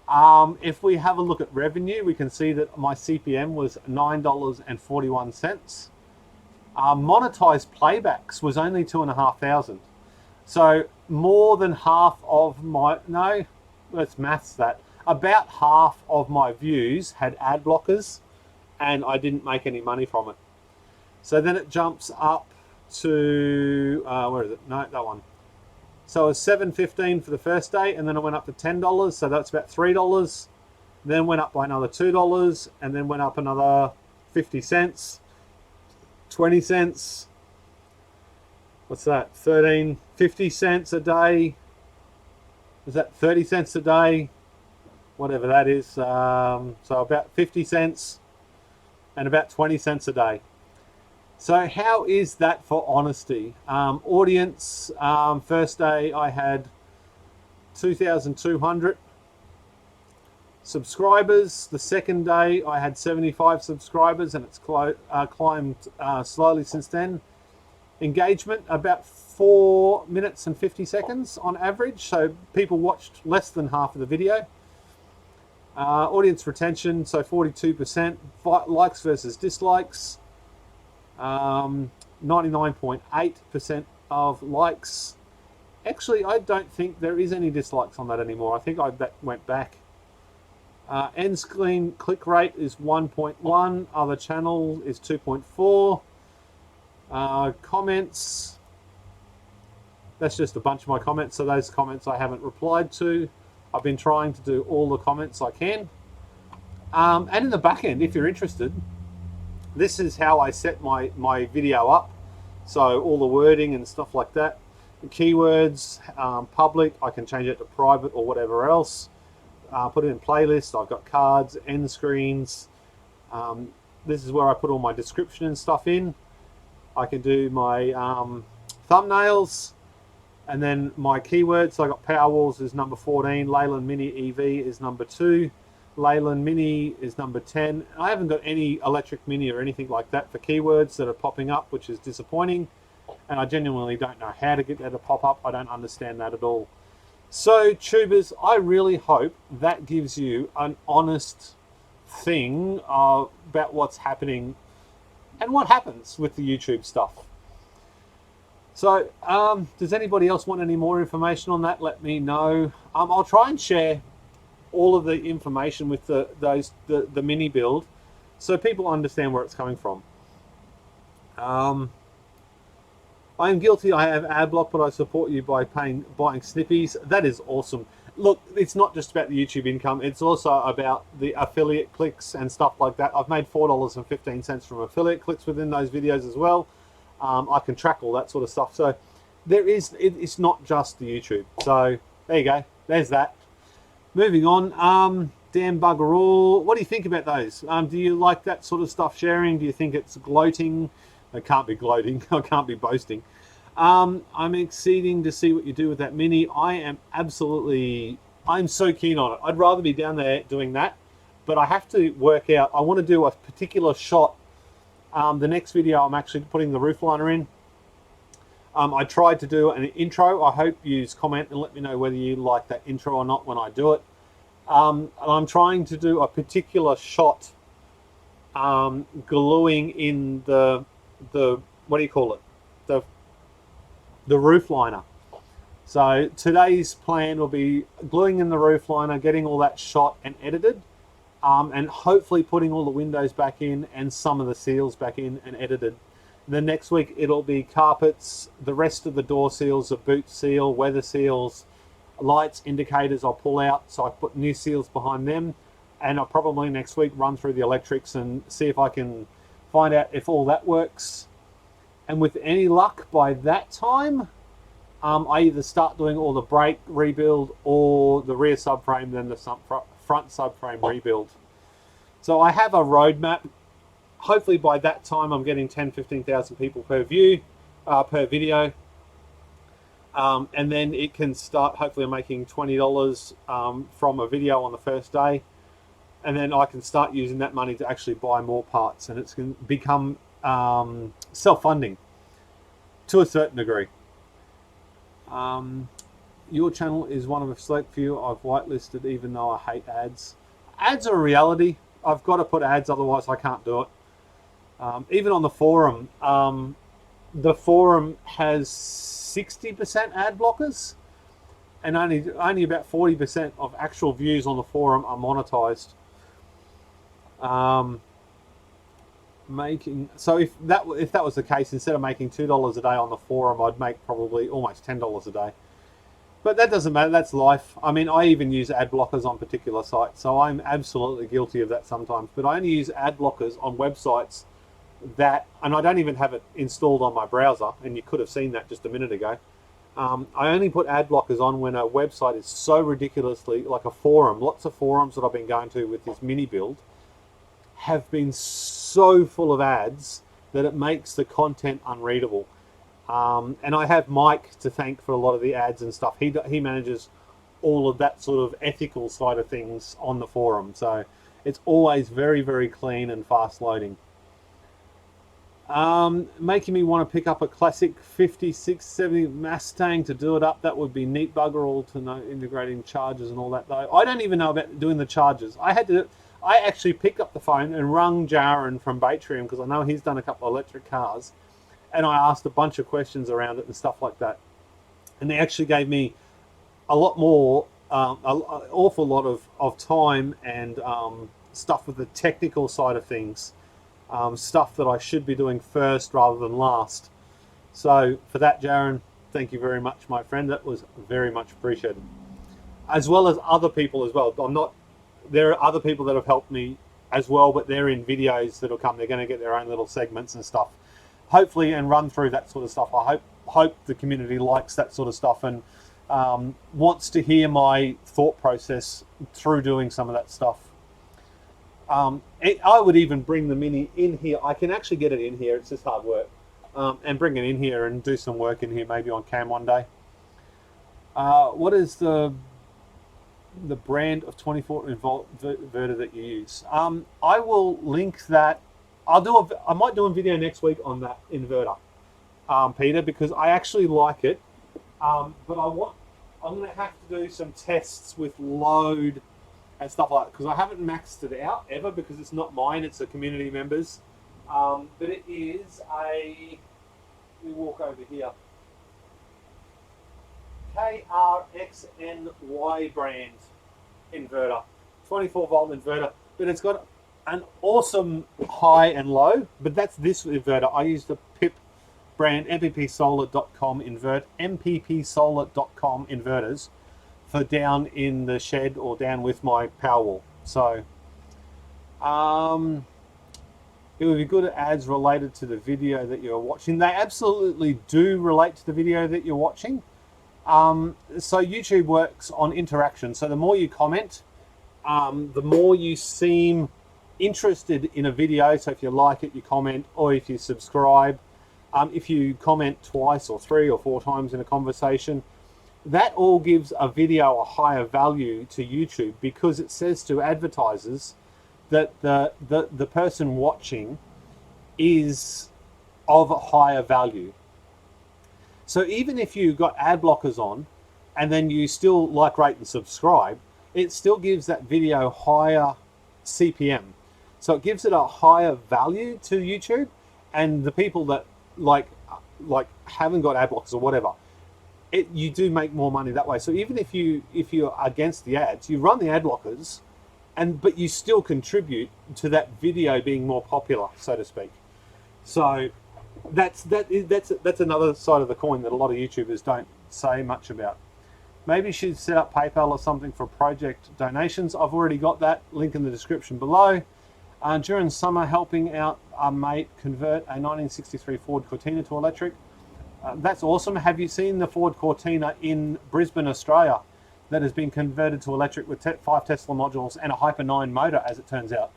If we have a look at revenue, we can see that my CPM was $9.41. Monetized playbacks was only 2,500. So more than half of my, no, let's maths that. About half of my views had ad blockers, and I didn't make any money from it. So then it jumps up to, where is it? No, that one. So it was $7.15 for the first day, and then it went up to $10, so that's about $3. Then went up by another $2, and then went up another 50 cents, 20 cents. What's that? 50 cents a day. Is that 30 cents a day? Whatever that is. So about 50 cents and about 20 cents a day. So how is that for honesty? Audience, first day I had 2,200 subscribers. The second day I had 75 subscribers, and it's climbed slowly since then. Engagement, about 4 minutes and 50 seconds on average. So people watched less than half of the video. Audience retention, so 42%. Likes versus dislikes. 99.8% of likes. Actually, I don't think there is any dislikes on that anymore. I think I went back. End screen click rate is 1.1. Other channel is 2.4. Comments. That's just a bunch of my comments. So those comments I haven't replied to. I've been trying to do all the comments I can. And in the back end, if you're interested, this is how I set my video up. So all the wording and stuff like that. The keywords, public, I can change it to private or whatever else. Put it in playlist. I've got cards, end screens. This is where I put all my description and stuff in. I can do my thumbnails, and then my keywords. So I got Powerwalls is number 14, Leyland Mini EV is number 2, Leyland Mini is number 10. I haven't got any electric Mini or anything like that for keywords that are popping up, which is disappointing. And I genuinely don't know how to get that to pop up. I don't understand that at all. So tubers, I really hope that gives you an honest thing about what's happening and what happens with the YouTube stuff. So does anybody else want any more information on that? Let me know. I'll try and share all of the information with the mini build so people understand where it's coming from. I am guilty. I have ad block, but I support you by buying snippies. That is awesome. Look, it's not just about the YouTube income. It's also about the affiliate clicks and stuff like that. I've made $4.15 from affiliate clicks within those videos as well. I can track all that sort of stuff. So it's not just the YouTube. So there you go. There's that. Moving on. Damn bugger all. What do you think about those? Do you like that sort of stuff sharing? Do you think it's gloating? I can't be gloating. I can't be boasting. I'm exceeding to see what you do with that mini. I'm so keen on it. I'd rather be down there doing that, but I have to work out. I want to do a particular shot. The next video, I'm actually putting the roof liner in. I tried to do an intro. I hope you comment and let me know whether you like that intro or not when I do it. And I'm trying to do a particular shot gluing in the what do you call it? The roof liner. So today's plan will be gluing in the roof liner, getting all that shot and edited, and hopefully putting all the windows back in and some of the seals back in and edited. Then next week it'll be carpets, the rest of the door seals, the boot seal, weather seals, lights, indicators I'll pull out, so I put new seals behind them, and I'll probably next week run through the electrics and see if I can find out if all that works. And with any luck, by that time, I either start doing all the brake rebuild or the rear subframe, then the front subframe rebuild. So I have a roadmap. Hopefully by that time I'm getting 10-15,000 people per view, per video. And then it can start, hopefully I'm making $20 from a video on the first day. And then I can start using that money to actually buy more parts, and it's going to become self-funding. to a certain degree. Your channel is one of a select few I've whitelisted, even though I hate ads. Ads are a reality. I've got to put ads, otherwise I can't do it. Even on the forum has 60% ad blockers, and only about 40% of actual views on the forum are monetized. So if that was the case, instead of making $2 a day on the forum, I'd make probably almost $10 a day. But that doesn't matter, that's life. I mean, I even use ad blockers on particular sites, so I'm absolutely guilty of that sometimes. But I only use ad blockers on websites and I don't even have it installed on my browser, and you could have seen that just a minute ago. I only put ad blockers on when a website is so ridiculously, like a forum, lots of forums that I've been going to with this mini build have been so full of ads that it makes the content unreadable. And I have Mike to thank for a lot of the ads and stuff. He manages all of that sort of ethical side of things on the forum. So it's always very, very clean and fast loading. Making me want to pick up a classic 56, 70 Mustang to do it up. That would be neat bugger all to know integrating chargers and all that though. I don't even know about doing the chargers. I actually picked up the phone and rung Jaron from Batrium, because I know he's done a couple of electric cars, and I asked a bunch of questions around it and stuff like that. And they actually gave me a lot more, an awful lot of time and stuff with the technical side of things. Stuff that I should be doing first rather than last. So for that, Jaron, thank you very much, my friend. That was very much appreciated. As well as other people as well. There are other people that have helped me as well, but they're in videos that'll come. They're going to get their own little segments and stuff, hopefully, and run through that sort of stuff. I hope the community likes that sort of stuff and wants to hear my thought process through doing some of that stuff. I would even bring the Mini in here. I can actually get it in here. It's just hard work. And bring it in here and do some work in here, maybe on cam one day. What is the brand of 24-volt inverter that you use? I will link that. I might do a video next week on that inverter, Peter, because I actually like it. But I'm going to have to do some tests with load and stuff like that, because I haven't maxed it out ever, because it's not mine, it's a community member's. But it is let me walk over here, KRXNY brand inverter, 24-volt inverter, but it's got an awesome high and low. But that's this inverter. I use the PIP brand MPPsolar.com MPPsolar.com inverters for down in the shed or down with my Powerwall. So it would be good at ads related to the video that you're watching. They absolutely do relate to the video that you're watching. So YouTube works on interaction. So the more you comment, the more you seem interested in a video. So if you like it, you comment, or if you subscribe, if you comment twice or 3 or 4 times in a conversation, that all gives a video a higher value to YouTube, because it says to advertisers that the person watching is of a higher value. So even if you've got ad blockers on and then you still like, rate and subscribe, it still gives that video higher CPM. So it gives it a higher value to YouTube, and the people that like haven't got ad blockers or whatever, you do make more money that way. So even if you're against the ads, you run the ad blockers, but you still contribute to that video being more popular, so to speak. So that's another side of the coin that a lot of YouTubers don't say much about. Maybe you should set up PayPal or something for project donations. I've already got that link in the description below. During summer, helping out a mate convert a 1963 Ford Cortina to electric. That's awesome. Have you seen the Ford Cortina in Brisbane, Australia, that has been converted to electric with 5 Tesla modules and a Hyper 9 motor, as it turns out?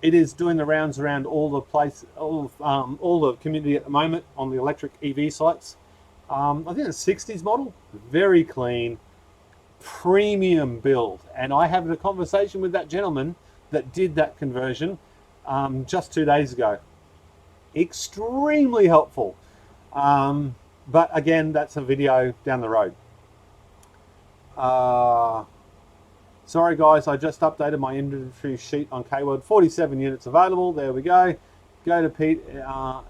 It is doing the rounds around all the community at the moment on the electric EV sites. I think it's a 60s model, very clean, premium build. And I had a conversation with that gentleman that did that conversion just 2 days ago. Extremely helpful. But again, that's a video down the road. Sorry guys, I just updated my inventory sheet on K-World. 47 units available. There we go. Go to Pete. Got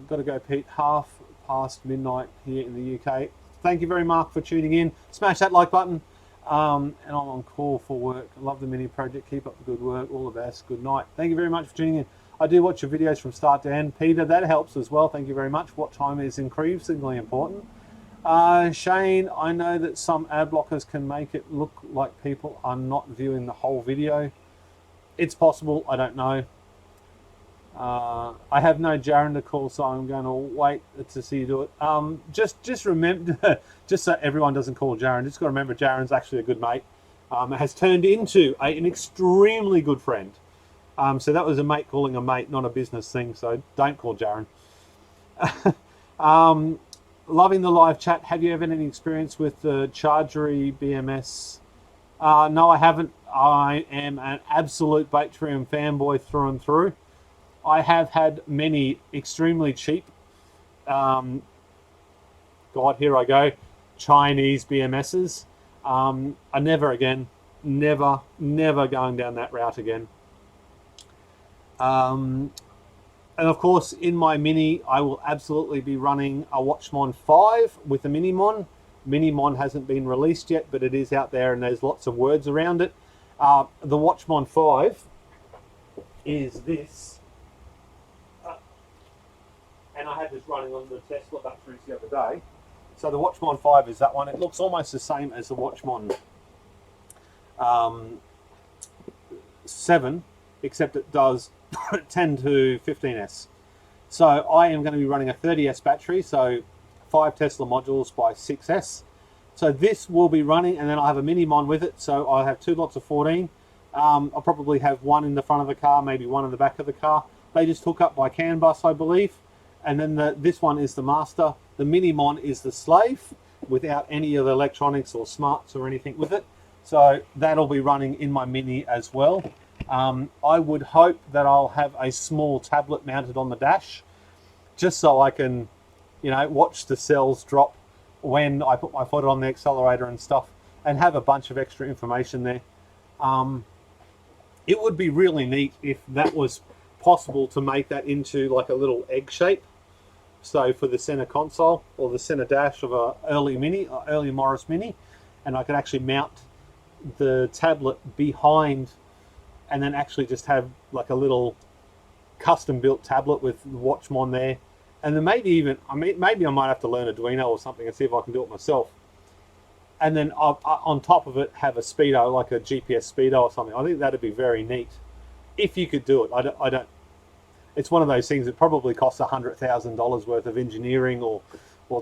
to go, Pete. Half past midnight here in the UK. Thank you very much for tuning in. Smash that like button. And I'm on call for work. I love the mini project. Keep up the good work. All the best. Good night. Thank you very much for tuning in. I do watch your videos from start to end. Peter, that helps as well. Thank you very much. What time is increasingly important. Shane, I know that some ad blockers can make it look like people are not viewing the whole video. It's possible. I don't know. I have no Jaron to call, so I'm going to wait to see you do it. Just remember, just so everyone doesn't call Jaron, just got to remember Jaron's actually a good mate. Has turned into an extremely good friend. So that was a mate calling a mate, not a business thing. So don't call Jaron. Loving the live chat. Have you ever had any experience with the Chargery BMS? No, I haven't. I am an absolute Batrium fanboy through and through. I have had many extremely cheap, God, here I go, Chinese BMSs. I never again, never going down that route again. And of course, in my Mini, I will absolutely be running a Watchmon 5 with a Minimon. Minimon hasn't been released yet, but it is out there and there's lots of words around it. The Watchmon 5 is this. And I had this running on the Tesla batteries the other day. So the Watchmon 5 is that one. It looks almost the same as the Watchmon 7, except it does 10 to 15S. So I am going to be running a 30S battery, so 5 Tesla modules by 6S. So this will be running, and then I'll have a Minimon with it, so I'll have 2 lots of 14. I'll probably have one in the front of the car, maybe one in the back of the car. They just hook up by CAN bus, I believe. And then this one is the master. The Minimon is the slave, without any of the electronics or smarts or anything with it. So that'll be running in my Mini as well. I would hope that I'll have a small tablet mounted on the dash, just so I can, you know, watch the cells drop when I put my foot on the accelerator and stuff, and have a bunch of extra information there. It would be really neat if that was possible to make that into like a little egg shape. So for the center console or the center dash of a early Morris Mini, and I could actually mount the tablet behind, and then actually just have like a little custom built tablet with Watchmon there. And then maybe even, maybe I might have to learn Arduino or something and see if I can do it myself. And then on top of it, have a speedo, like a GPS speedo or something. I think that'd be very neat if you could do it. I don't. It's one of those things that probably costs $100,000 worth of engineering or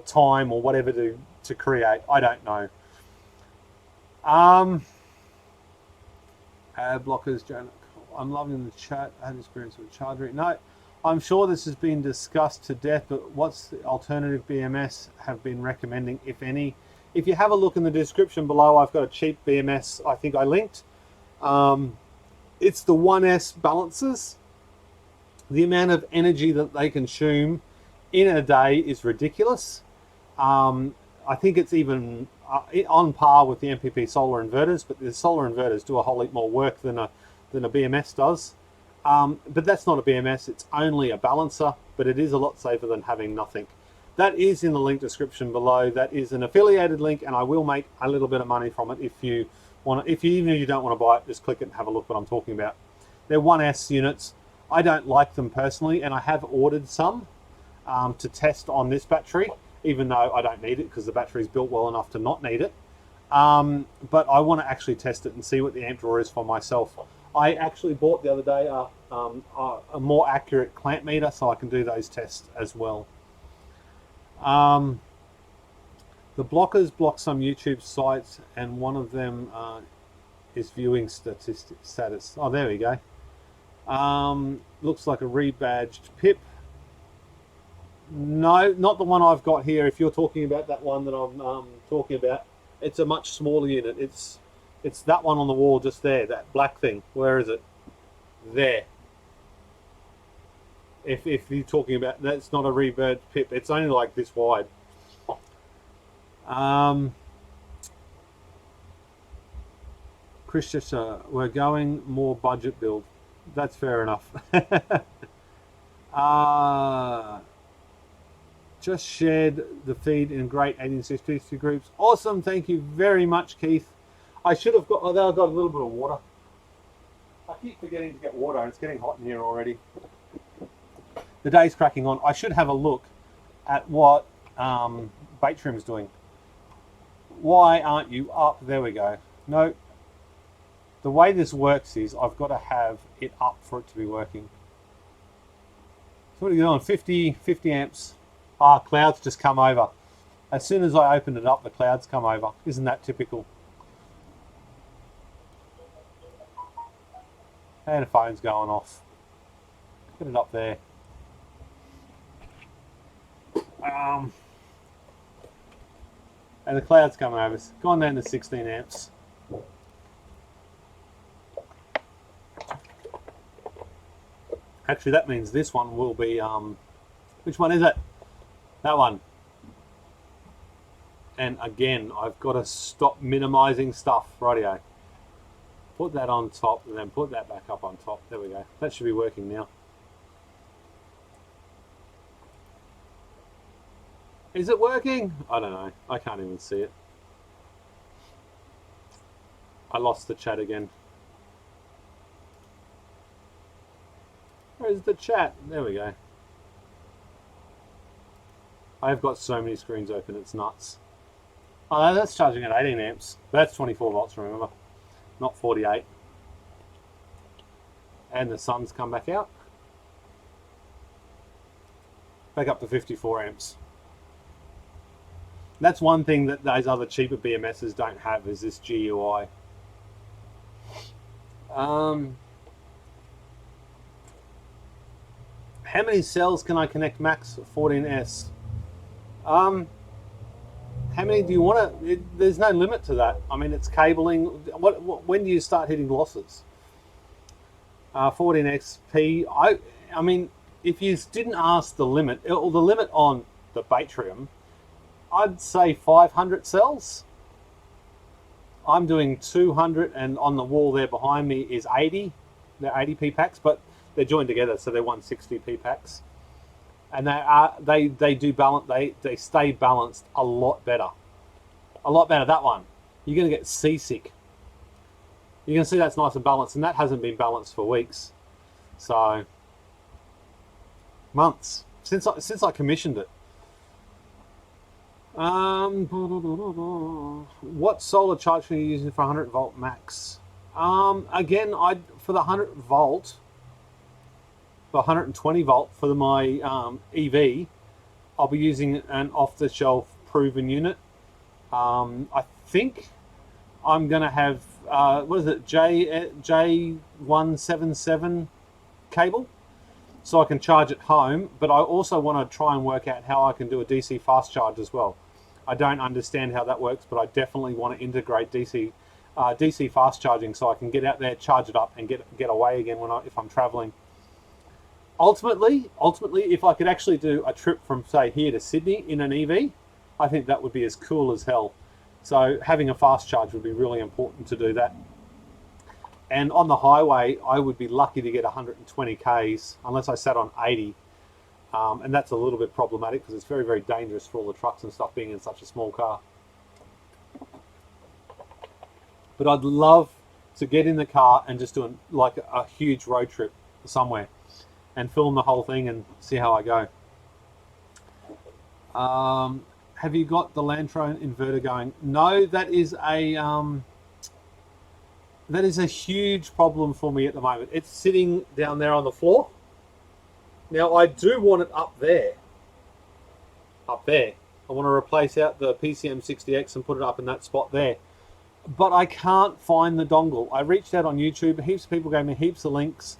time or whatever to create. I don't know. Ad blockers, Joan. I'm loving the chat. I had experience with Chargery. No, I'm sure this has been discussed to death, but what's the alternative BMS have been recommending, if any? If you have a look in the description below, I've got a cheap BMS I think I linked. It's the 1S balancers. The amount of energy that they consume in a day is ridiculous. I think it's even on par with the MPP solar inverters, but the solar inverters do a whole heap more work than a BMS does. But that's not a BMS, it's only a balancer, but it is a lot safer than having nothing. That is in the link description below. That is an affiliated link, and I will make a little bit of money from it if you want to. Even if you don't want to buy it, just click it and have a look what I'm talking about. They're 1S units. I don't like them personally, and I have ordered some to test on this battery, even though I don't need it because the battery's built well enough to not need it. But I want to actually test it and see what the amp draw is for myself. I actually bought the other day a more accurate clamp meter, so I can do those tests as well. The blockers block some YouTube sites, and one of them is viewing status. Oh, there we go. Looks like a rebadged pip. No, not the one I've got here. If you're talking about that one that I'm talking about, it's a much smaller unit. It's that one on the wall just there, that black thing. Where is it? There. If you're talking about, that's not a rebirth pip. It's only like this wide. Christopher, we're going more budget build. That's fair enough. uh, just shared the feed in great 1860 groups. Awesome, thank you very much, Keith. I should have got, oh, I've got a little bit of water. I keep forgetting to get water, and it's getting hot in here already. The day's cracking on. I should have a look at what Baitrim's doing. Why aren't you up? There we go. No. The way this works is I've got to have it up for it to be working. So what are you doing? 50 amps. Ah, clouds just come over. As soon as I open it up, the clouds come over. Isn't that typical? And the phone's going off. Get it up there. And the clouds come over. It's gone down to 16 amps. Actually, that means this one will be, which one is it? That one. And again, I've got to stop minimizing stuff. Rightio. Put that on top and then put that back up on top. There we go. That should be working now. Is it working? I don't know. I can't even see it. I lost the chat again. Where's the chat? There we go. I've got so many screens open, it's nuts. Oh, that's charging at 18 amps. That's 24 volts, remember. Not 48. And the sun's come back out. Back up to 54 amps. That's one thing that those other cheaper BMSs don't have, is this GUI. How many cells can I connect max 14S? How many do you want to? There's no limit to that. I mean, it's cabling. When do you start hitting losses? 14XP. I mean, if you didn't ask the limit, or the limit on the Batrium, I'd say 500 cells. I'm doing 200, and on the wall there behind me is 80. They're 80p packs, but they're joined together, so they're 160p packs. And they do balance. They stay balanced a lot better. A lot better. That one, you're gonna get seasick. You can see that's nice and balanced, and that hasn't been balanced for weeks. So months since I commissioned it. What solar charge are you using for 100 volt max? Again, for the 100 volt, for 120 volt for my EV, I'll be using an off-the-shelf proven unit. I think I'm going to have what is it, J177 cable, so I can charge at home. But I also want to try and work out how I can do a DC fast charge as well. I don't understand how that works, but I definitely want to integrate DC fast charging so I can get out there, charge it up, and get away again if I'm traveling. Ultimately, if I could actually do a trip from, say, here to Sydney in an EV, I think that would be as cool as hell. So having a fast charge would be really important to do that. And on the highway, I would be lucky to get 120 Ks unless I sat on 80. And that's a little bit problematic because it's very, very dangerous for all the trucks and stuff being in such a small car. But I'd love to get in the car and just do like a huge road trip somewhere and film the whole thing and see how I go. Have you got the Lantron inverter going? No, that is a huge problem for me at the moment. It's sitting down there on the floor. Now I do want it up there. Up there. I want to replace out the PCM60X and put it up in that spot there. But I can't find the dongle. I reached out on YouTube. Heaps of people gave me heaps of links.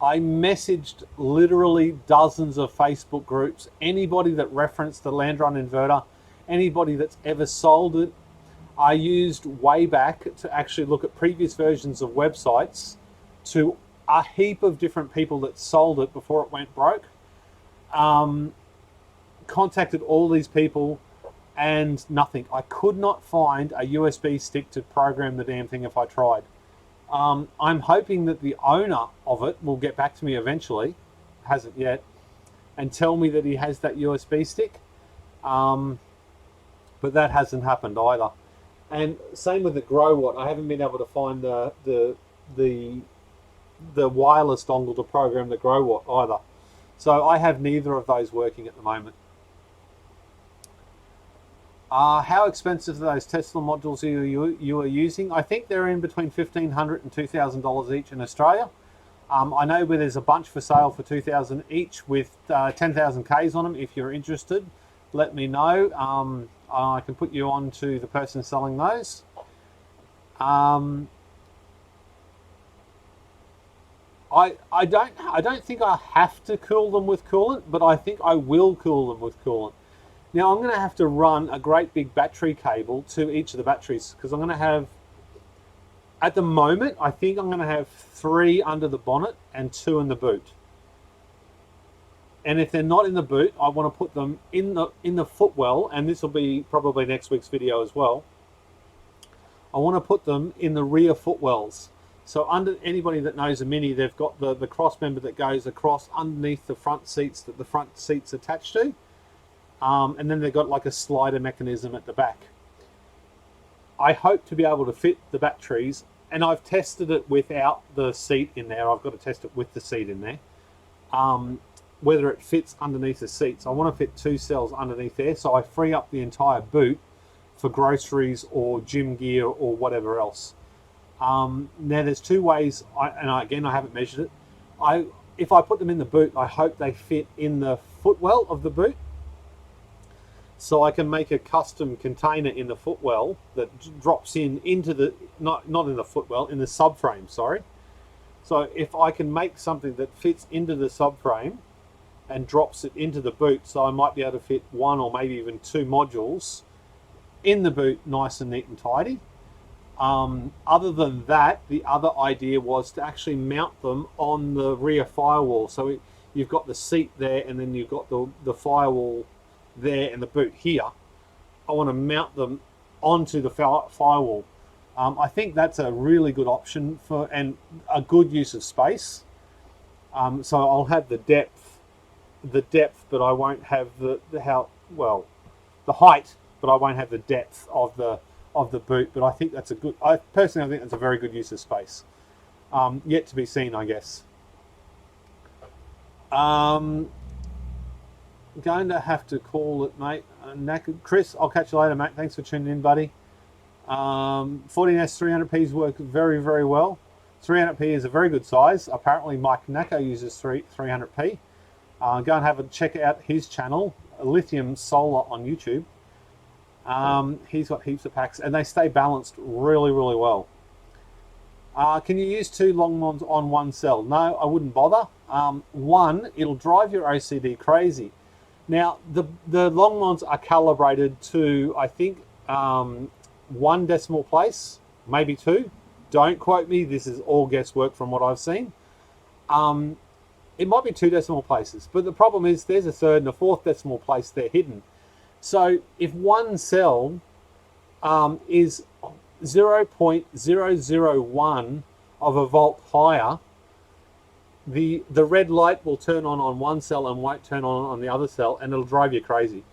I messaged literally dozens of Facebook groups. Anybody that referenced the Landrun inverter, anybody that's ever sold it. I used way back to actually look at previous versions of websites to a heap of different people that sold it before it went broke. Contacted all these people and nothing. I could not find a USB stick to program the damn thing if I tried. I'm hoping that the owner of it will get back to me eventually, hasn't yet, and tell me that he has that USB stick. But that hasn't happened either. And same with the Grow Watt. I haven't been able to find the wireless dongle to program the Grow Watt either. So I have neither of those working at the moment. How expensive are those Tesla modules you are using? I think they're in between $1,500 and $2,000 each in Australia. I know where there's a bunch for sale for $2,000 each with 10,000 Ks on them. If you're interested, let me know. I can put you on to the person selling those. I don't think I have to cool them with coolant, but I think I will cool them with coolant. Now I'm going to have to run a great big battery cable to each of the batteries because I'm going to have, at the moment, I think I'm going to have 3 under the bonnet and 2 in the boot. And if they're not in the boot, I want to put them in the footwell, and this will be probably next week's video as well. I want to put them in the rear footwells. So under anybody that knows a Mini, they've got the cross member that goes across underneath the front seats that the front seat's attached to. And then they've got like a slider mechanism at the back. I hope to be able to fit the batteries, and I've tested it without the seat in there. I've got to test it with the seat in there. Whether it fits underneath the seats. I want to fit 2 cells underneath there, so I free up the entire boot for groceries or gym gear or whatever else. Now there's 2 ways, again I haven't measured it. If I put them in the boot, I hope they fit in the footwell of the boot. So I can make a custom container in the footwell that drops into the, not in the footwell, in the subframe, sorry. So if I can make something that fits into the subframe and drops it into the boot, so I might be able to fit 1 or maybe even 2 modules in the boot, nice and neat and tidy. Other than that, the other idea was to actually mount them on the rear firewall. So you've got the seat there, and then you've got the firewall there and the boot here. I want to mount them onto the firewall. I think that's a really good option and a good use of space. So I'll have the depth, but I won't have the height, but I won't have the depth of the boot. But I think that's I personally think that's a very good use of space. Yet to be seen, I guess. Going to have to call it, mate. Chris, I'll catch you later, mate. Thanks for tuning in, buddy. 14S 300Ps work very, very well. 300p is a very good size. Apparently Mike Nacko uses 300p. Go and have a check out his channel, Lithium Solar on YouTube. He's got heaps of packs, and they stay balanced really, really well. Can you use 2 Longmons on 1 cell? No, I wouldn't bother. 1, it'll drive your OCD crazy. Now, the Longmons are calibrated to, I think, 1 decimal place, maybe 2. Don't quote me. This is all guesswork from what I've seen. It might be 2 decimal places, but the problem is there's a 3rd and a 4th decimal place there hidden. So if 1 cell is 0.001 of a volt higher, the red light will turn on 1 cell and won't turn on the other cell, and it'll drive you crazy.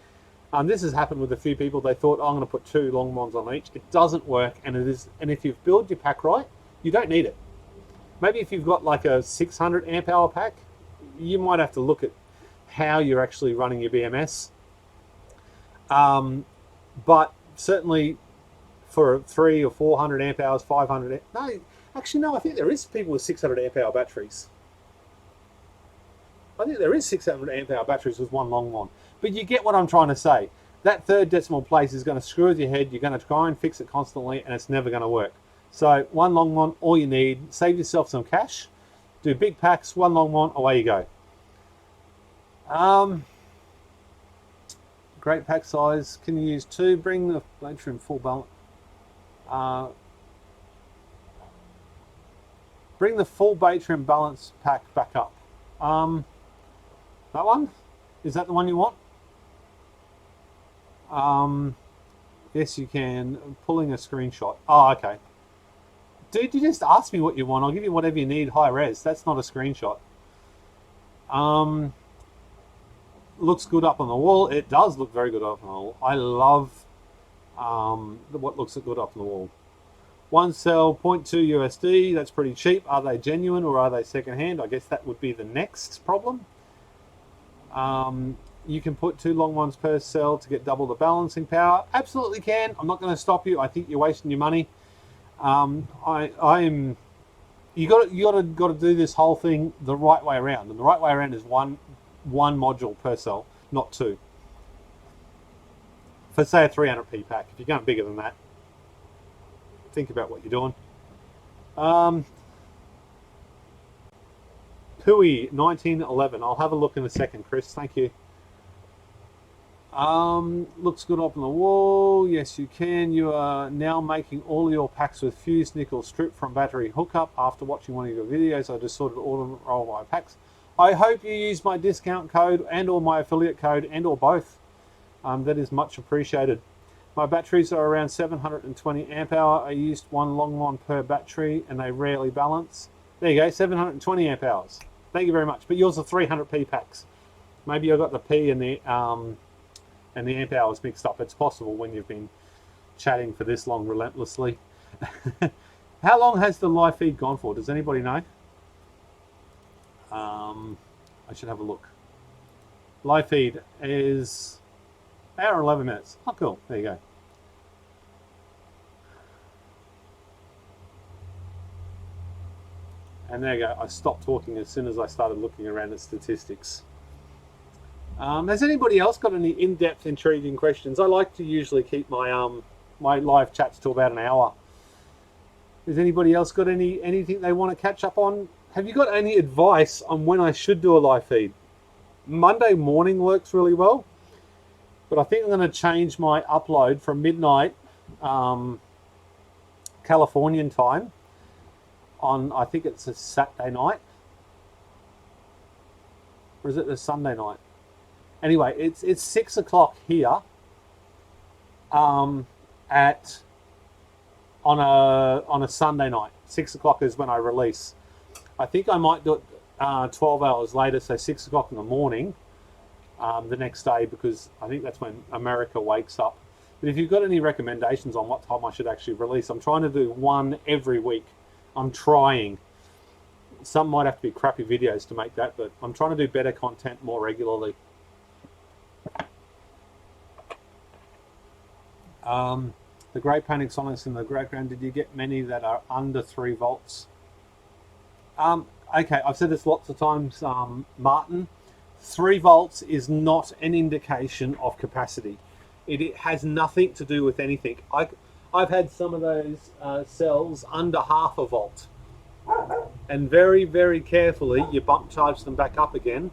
This has happened with a few people. They thought, I'm going to put 2 Longmons on each. It doesn't work, and if you've built your pack right, you don't need it. Maybe if you've got like a 600 amp hour pack, you might have to look at how you're actually running your BMS. But certainly for 300 or 400 amp hours, 500. No, actually, no. I think there is people with 600 amp hour batteries. I think there is 600 amp hour batteries with 1 Longmon. But you get what I'm trying to say. That 3rd decimal place is going to screw with your head. You're going to try and fix it constantly, and it's never going to work. So 1 Longmon, all you need. Save yourself some cash. Do big packs, 1 Longmon, away you go. Great pack size. Can you use 2? Bring the battery in full balance. Bring the full battery and balance pack back up. That one? Is that the one you want? Yes, you can. Pulling a screenshot. Oh, okay. Dude, you just asked me what you want. I'll give you whatever you need, high res. That's not a screenshot. Looks good up on the wall. It does look very good up on the wall. I love what looks good up on the wall. One cell, 0.2 USD. That's pretty cheap. Are they genuine or are they secondhand? I guess that would be the next problem. You can put 2 long ones per cell to get double the balancing power. Absolutely can. I'm not going to stop you. I think you're wasting your money. I'm. You got to do this whole thing the right way around, and the right way around is one module per cell, not 2. For say a 300p pack, if you're going bigger than that, think about what you're doing. Pui 1911. I'll have a look in a second, Chris. Thank you. Looks good up on the wall. Yes, you can. You are now making all your packs with fused nickel strip from battery hookup. After watching one of your videos, I just sorted all my packs. I hope you use my discount code and or my affiliate code and or both. That is much appreciated. My batteries are around 720 amp hour. I used 1 long one per battery and they rarely balance. There you go, 720 amp hours. Thank you very much. But yours are 300p packs. Maybe I got the P and the amp hours mixed up. It's possible when you've been chatting for this long relentlessly. How long has the live feed gone for? Does anybody know? I should have a look. Live feed is hour and 11 minutes. Oh, cool. There you go. And there you go. I stopped talking as soon as I started looking around at statistics. Has anybody else got any in-depth, intriguing questions? I like to usually keep my my live chats to about an hour. Has anybody else got anything they want to catch up on? Have you got any advice on when I should do a live feed? Monday morning works really well, but I think I'm going to change my upload from midnight Californian time on, I think it's a Saturday night, or is it a Sunday night? Anyway, it's 6 o'clock here on a Sunday night. 6 o'clock is when I release. I think I might do it 12 hours later, so 6 o'clock in the morning the next day, because I think that's when America wakes up. But if you've got any recommendations on what time I should actually release, I'm trying to do one every week. I'm trying. Some might have to be crappy videos to make that, but I'm trying to do better content more regularly. The Great Panasonics in the background, did you get many that are under 3 volts? Okay, I've said this lots of times, Martin. 3 volts is not an indication of capacity. It has nothing to do with anything. I've had some of those cells under half a volt, and very, very carefully you bump charge them back up again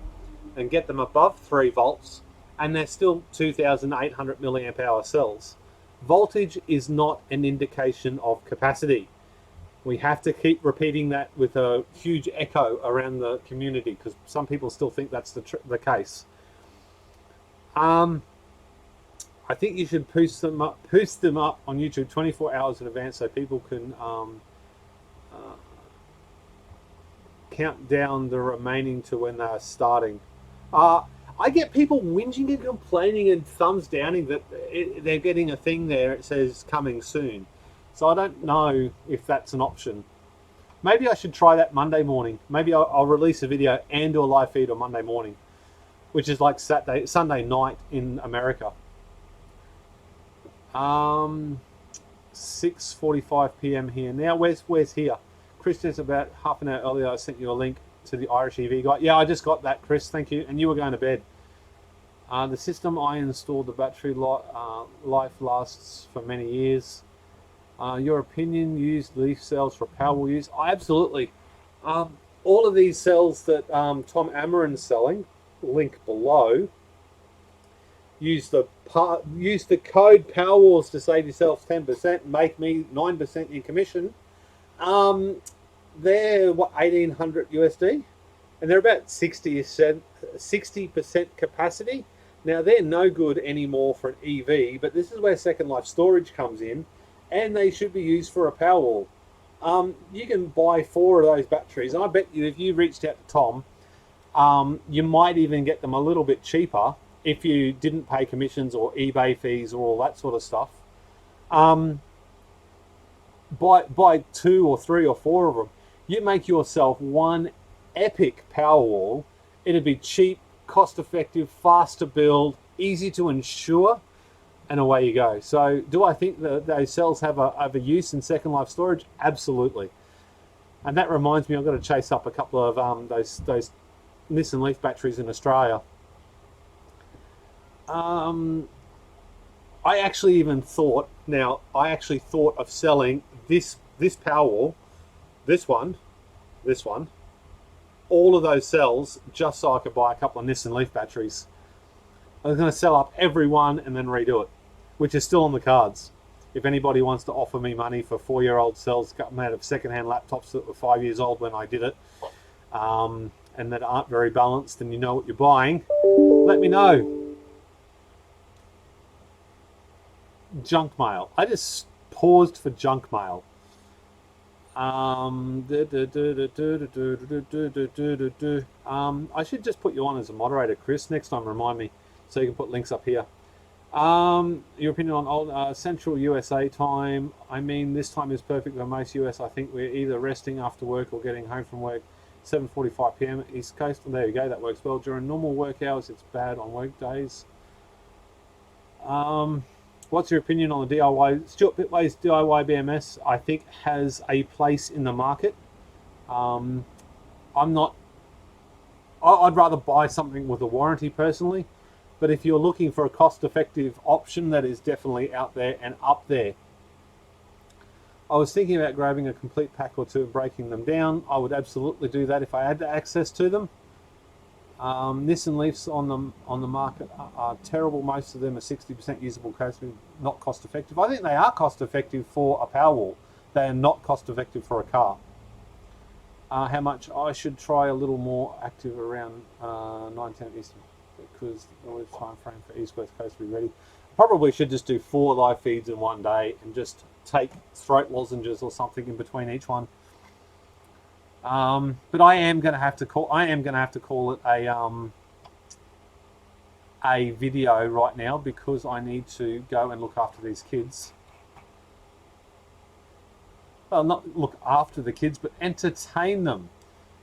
and get them above 3 volts, and they're still 2,800 milliamp hour cells. Voltage is not an indication of capacity. We have to keep repeating that with a huge echo around the community, because some people still think that's the case. I think you should post them up on YouTube 24 hours in advance so people can count down the remaining to when they're starting. I get people whinging and complaining and thumbs downing that they're getting a thing there. It says coming soon. So I don't know if that's an option. Maybe I should try that Monday morning. Maybe I'll release a video and do a live feed on Monday morning, which is like Sunday night in America. 6:45 p.m. here now. Where's here? Chris says about half an hour earlier I sent you a link to the Irish EV guy. Yeah, I just got that, Chris. Thank you. And you were going to bed. The system I installed, the battery life lasts for many years. Your opinion, use leaf cells for Powerwall use? Absolutely. All of these cells that Tom Amarin's selling, link below, use the code Powerwalls to save yourself 10%, make me 9% in commission. They're what, 1,800 USD, and they're about 60 cents 60% capacity. Now they're no good anymore for an EV, but this is where Second Life storage comes in, and they should be used for a Powerwall. You can buy 4 of those batteries, and I bet you if you reached out to Tom, you might even get them a little bit cheaper if you didn't pay commissions or eBay fees or all that sort of stuff. Buy 2 or 3 or 4 of them. You make yourself one epic Powerwall. It'd be cheap, cost effective, fast to build, easy to insure, and away you go. So do I think that those cells have a use in Second Life storage? Absolutely. And that reminds me, I've got to chase up a couple of those Nissan Leaf batteries in Australia. I actually thought of selling this Powerwall, this one, all of those cells, just so I could buy a couple of Nissan Leaf batteries. I was going to sell up every one and then redo it, which is still on the cards. If anybody wants to offer me money for 4-year-old cells, cut them out of second-hand laptops that were 5 years old when I did it, and that aren't very balanced, and you know what you're buying, let me know. Junk mail. I just paused for junk mail. I should just put you on as a moderator, Chris. Next time, remind me so you can put links up here. Your opinion on old Central USA time? I mean, this time is perfect for most US. I think we're either resting after work or getting home from work. 7:45 p.m. East Coast. Well, there you go. That works well. During normal work hours, it's bad on work days. What's your opinion on the DIY? Stuart Bitway's DIY BMS, I think, has a place in the market. I'd rather buy something with a warranty personally, but if you're looking for a cost-effective option, that is definitely out there and up there. I was thinking about grabbing a complete pack or 2 and breaking them down. I would absolutely do that if I had access to them. Nissan Leafs on the market are terrible. Most of them are 60% usable, not cost effective. I think they are cost effective for a Powerwall. They are not cost effective for a car. How much? I should try a little more active around 9:10 Eastern, because the time frame for East West Coast to be ready. Probably should just do 4 live feeds in one day and just take throat lozenges or something in between each one. But I am going to have to call it a video right now, because I need to go and look after these kids. Well, not look after the kids, but entertain them.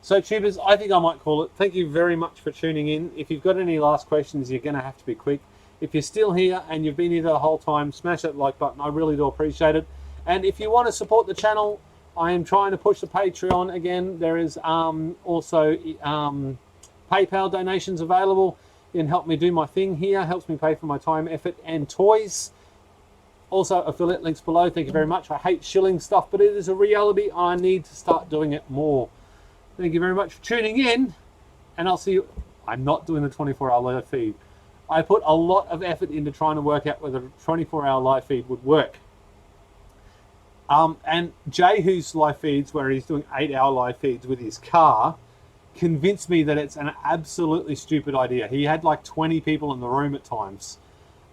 So, tubers, I think I might call it. Thank you very much for tuning in. If you've got any last questions, you're going to have to be quick. If you're still here and you've been here the whole time, smash that like button. I really do appreciate it. And if you want to support the channel, I am trying to push the Patreon again. There is also PayPal donations available. You can help me do my thing here. Helps me pay for my time, effort, and toys. Also, affiliate links below. Thank you very much. I hate shilling stuff, but it is a reality. I need to start doing it more. Thank you very much for tuning in, and I'll see you. I'm not doing the 24-hour live feed. I put a lot of effort into trying to work out whether a 24-hour live feed would work. And Jay, whose live feeds, where he's doing 8-hour live feeds with his car, convinced me that it's an absolutely stupid idea. He had like 20 people in the room at times.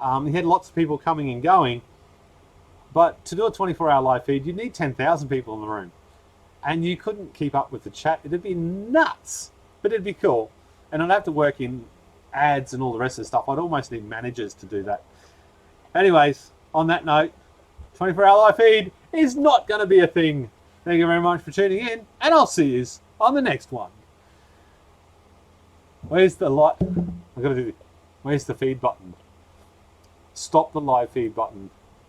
He had lots of people coming and going. But to do a 24-hour live feed, you'd need 10,000 people in the room. And you couldn't keep up with the chat. It'd be nuts. But it'd be cool. And I'd have to work in ads and all the rest of the stuff. I'd almost need managers to do that. Anyways, on that note, 24-hour live feed is not going to be a thing. Thank you very much for tuning in, and I'll see you on the next one. Where's the light? I've got to do this. Where's the feed button? Stop the live feed button.